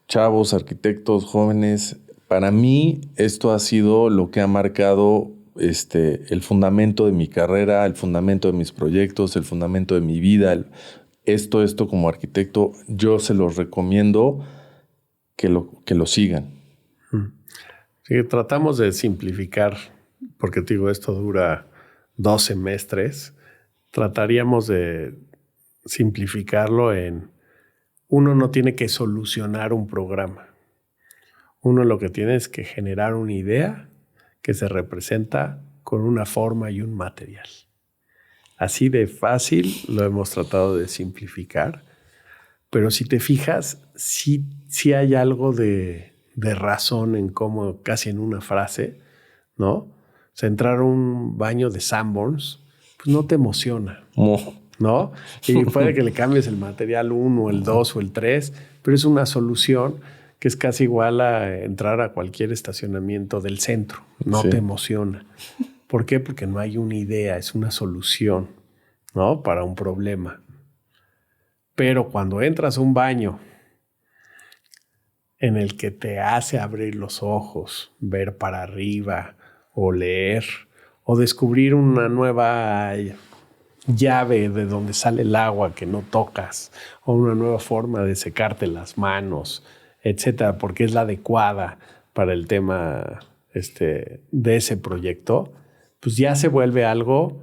chavos, arquitectos, jóvenes, para mí esto ha sido lo que ha marcado el fundamento de mi carrera, el fundamento de mis proyectos, el fundamento de mi vida. Esto como arquitecto, yo se los recomiendo que lo sigan. Sí, tratamos de simplificar, porque te digo, esto dura 2 semestres. Trataríamos de simplificarlo en uno no tiene que solucionar un programa. Uno lo que tiene es que generar una idea que se representa con una forma y un material. Así de fácil lo hemos tratado de simplificar, pero si te fijas, sí hay algo de razón en cómo, casi en una frase, ¿no? O sea, entrar a un baño de Sanborns, pues no te emociona. ¿No? Y puede que le cambies el material 1, el 2 o el 3, pero es una solución que es casi igual a entrar a cualquier estacionamiento del centro. No te emociona. ¿Por qué? Porque no hay una idea, es una solución, ¿no? Para un problema. Pero cuando entras a un baño en el que te hace abrir los ojos, ver para arriba o leer o descubrir una nueva llave de donde sale el agua que no tocas o una nueva forma de secarte las manos, etcétera, porque es la adecuada para el tema de ese proyecto, pues ya se vuelve algo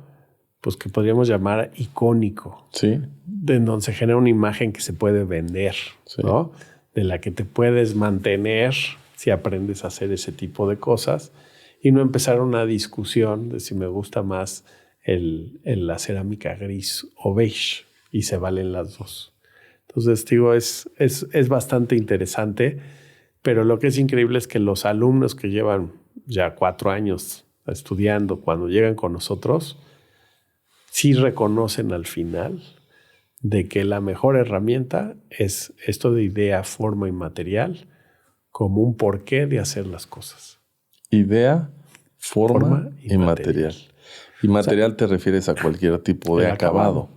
pues que podríamos llamar icónico. Sí. En donde se genera una imagen que se puede vender, sí, ¿no? De la que te puedes mantener si aprendes a hacer ese tipo de cosas y no empezar una discusión de si me gusta más la cerámica gris o beige, y se valen las dos. Entonces, digo, es bastante interesante, pero lo que es increíble es que los alumnos que llevan ya 4 años estudiando, cuando llegan con nosotros, sí reconocen al final de que la mejor herramienta es esto de idea, forma y material como un porqué de hacer las cosas. Idea, forma y material. Y material, o sea, te refieres a cualquier tipo de acabado.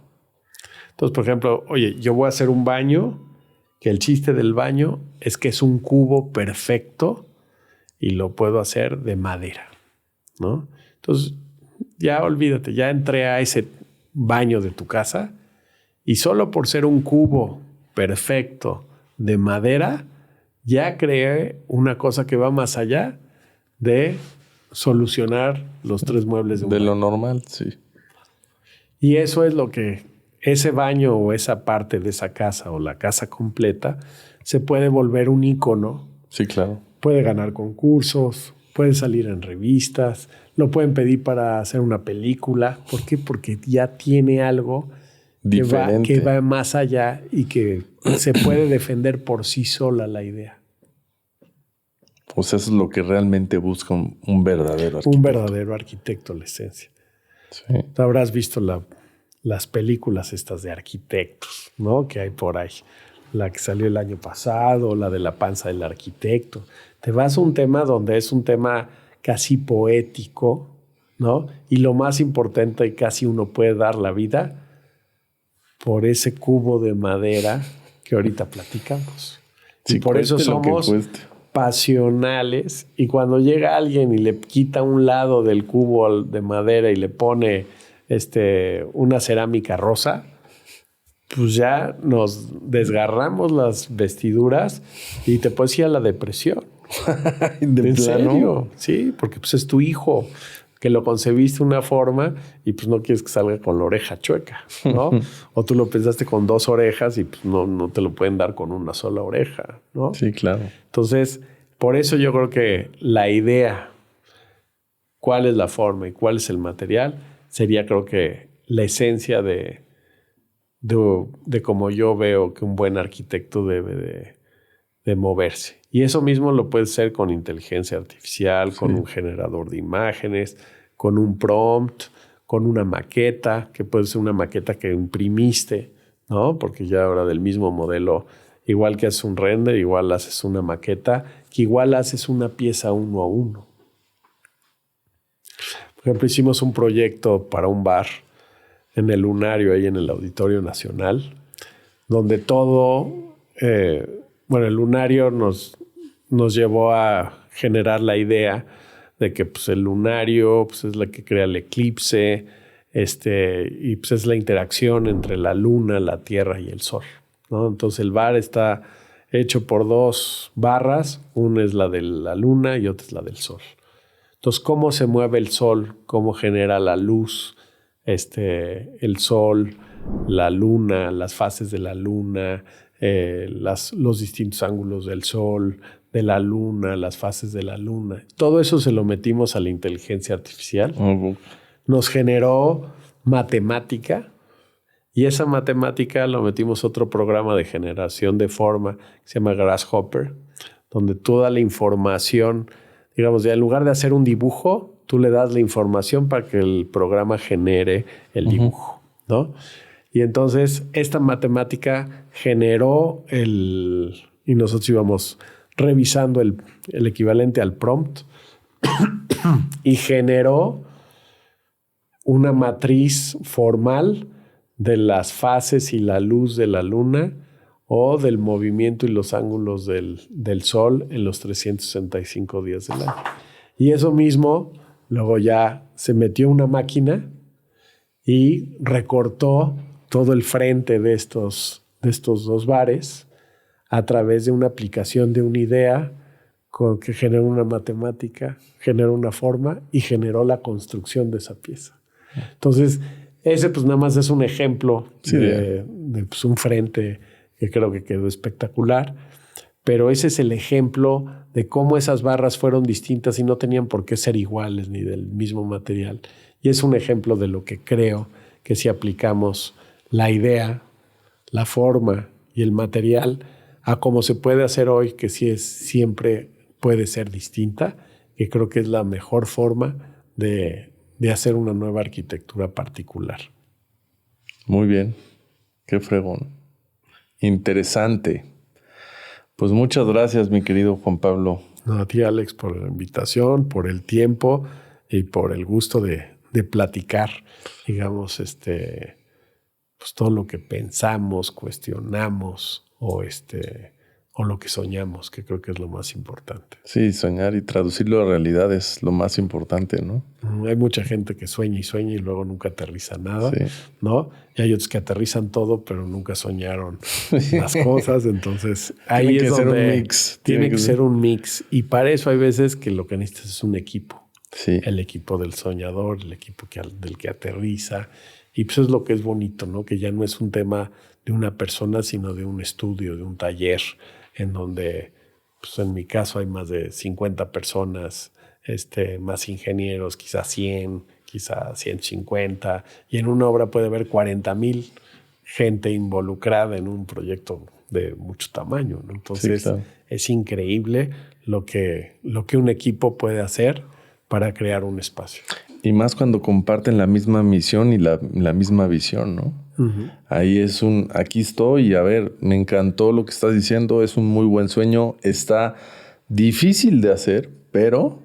Entonces, por ejemplo, oye, yo voy a hacer un baño, que el chiste del baño es que es un cubo perfecto y lo puedo hacer de madera, ¿no? Entonces, ya olvídate, ya entré a ese baño de tu casa y solo por ser un cubo perfecto de madera, ya creé una cosa que va más allá de solucionar los 3 muebles de un De baño. lo normal, sí. Y eso es lo que ese baño o esa parte de esa casa o la casa completa se puede volver un ícono. Sí, claro. Puede ganar concursos, puede salir en revistas, lo pueden pedir para hacer una película. ¿Por qué? Porque ya tiene algo Diferente. que va más allá y que se puede defender por sí sola la idea. O sea, eso es lo que realmente busca un verdadero arquitecto. Un verdadero arquitecto, la esencia. Sí. Habrás visto las películas estas de arquitectos, ¿no? Que hay por ahí. La que salió el año pasado, la de la panza del arquitecto. Te vas a un tema donde es un tema casi poético, ¿no? Y lo más importante, casi uno puede dar la vida por ese cubo de madera que ahorita platicamos. Sí, y por eso cueste lo que somos cueste. pasionales. Y cuando llega alguien y le quita un lado del cubo de madera y le pone una cerámica rosa, pues ya nos desgarramos las vestiduras y te puedes ir a la depresión. ¿De ¿En plano? serio? Sí, porque pues es tu hijo que lo concebiste de una forma y pues no quieres que salga con la oreja chueca, ¿no? O tú lo pensaste con 2 orejas y pues no te lo pueden dar con una sola oreja, ¿no? Sí, claro. Entonces, por eso yo creo que la idea, cuál es la forma y cuál es el material, sería creo que la esencia de cómo yo veo que un buen arquitecto debe de moverse. Y eso mismo lo puede ser con inteligencia artificial, con un generador de imágenes, con un prompt, con una maqueta, que puede ser una maqueta que imprimiste, ¿no? Porque ya ahora del mismo modelo, igual que haces un render, igual haces una maqueta, que igual haces una pieza 1 a 1. Por ejemplo, hicimos un proyecto para un bar en el Lunario, ahí en el Auditorio Nacional, donde todo, el Lunario nos llevó a generar la idea de que pues, el lunario pues, es la que crea el eclipse, y pues, es la interacción entre la luna, la tierra y el sol, ¿no? Entonces el bar está hecho por 2 barras, una es la de la luna y otra es la del sol. Entonces, ¿cómo se mueve el sol? ¿Cómo genera la luz? El sol, la luna, las fases de la luna, los distintos ángulos del sol, de la luna, las fases de la luna. Todo eso se lo metimos a la inteligencia artificial. Nos generó matemática y esa matemática lo metimos a otro programa de generación de forma que se llama Grasshopper, donde toda la información, digamos, ya en lugar de hacer un dibujo, tú le das la información para que el programa genere el dibujo, ¿no? Y entonces esta matemática generó y nosotros íbamos revisando el equivalente al prompt y generó una matriz formal de las fases y la luz de la luna o del movimiento y los ángulos del sol en los 365 días del año. Y eso mismo, luego ya se metió una máquina y recortó todo el frente de estos 2 bares a través de una aplicación de una idea que generó una matemática, generó una forma y generó la construcción de esa pieza. Entonces, ese pues nada más es un ejemplo de pues, un frente que creo que quedó espectacular, pero ese es el ejemplo de cómo esas barras fueron distintas y no tenían por qué ser iguales ni del mismo material. Y es un ejemplo de lo que creo que si aplicamos la idea, la forma y el material a cómo se puede hacer hoy, que siempre puede ser distinta, que creo que es la mejor forma de hacer una nueva arquitectura particular. Muy bien. Qué fregón. Interesante. Pues muchas gracias, mi querido Juan Pablo. No, a ti, Alex, por la invitación, por el tiempo y por el gusto de platicar, digamos, pues todo lo que pensamos, cuestionamos o lo que soñamos, que creo que es lo más importante. Sí, soñar y traducirlo a realidad es lo más importante, ¿no? Hay mucha gente que sueña y luego nunca aterriza nada, Sí. ¿no? Y hay otros que aterrizan todo, pero nunca soñaron las cosas. Entonces, ahí Tiene es que ser donde un mix. tiene que ser un mix. Y para eso hay veces que lo que necesitas es un equipo. Sí. El equipo del soñador, el equipo del que aterriza. Y pues es lo que es bonito, ¿no? Que ya no es un tema de una persona, sino de un estudio, de un taller, en donde, pues en mi caso hay más de 50 personas, más ingenieros, quizás 100, quizás 150, y en una obra puede haber 40,000 gente involucrada en un proyecto de mucho tamaño, ¿no? Entonces, Sí, claro. Es increíble lo que un equipo puede hacer para crear un espacio. Y más cuando comparten la misma misión y la misma visión, ¿no? Uh-huh. Ahí es aquí estoy y a ver, me encantó lo que estás diciendo, es un muy buen sueño, está difícil de hacer, pero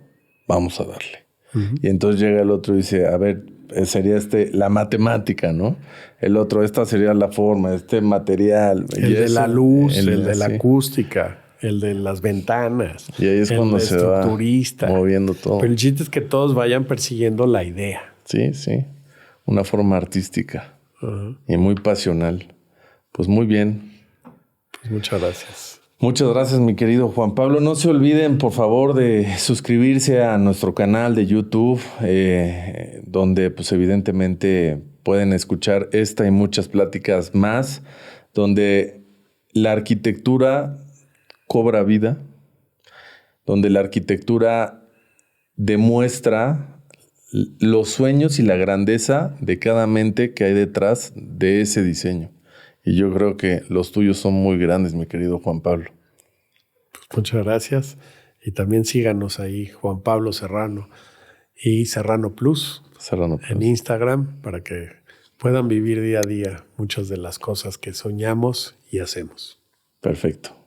vamos a darle. Uh-huh. Y entonces llega el otro y dice, a ver, sería la matemática, ¿no? El otro, esta sería la forma, material. El de la luz, el de la acústica. El de las ventanas. Y ahí es cuando se va moviendo todo. Pero el chiste es que todos vayan persiguiendo la idea. Sí, sí. Una forma artística. Uh-huh. Y muy pasional. Pues muy bien. Pues muchas gracias. Muchas gracias, mi querido Juan Pablo. No se olviden, por favor, de suscribirse a nuestro canal de YouTube, donde pues evidentemente pueden escuchar esta y muchas pláticas más, donde la arquitectura cobra vida, donde la arquitectura demuestra los sueños y la grandeza de cada mente que hay detrás de ese diseño. Y yo creo que los tuyos son muy grandes, mi querido Juan Pablo. Pues muchas gracias. Y también síganos ahí, Juan Pablo Serrano y Serrano Plus, en Instagram, para que puedan vivir día a día muchas de las cosas que soñamos y hacemos. Perfecto.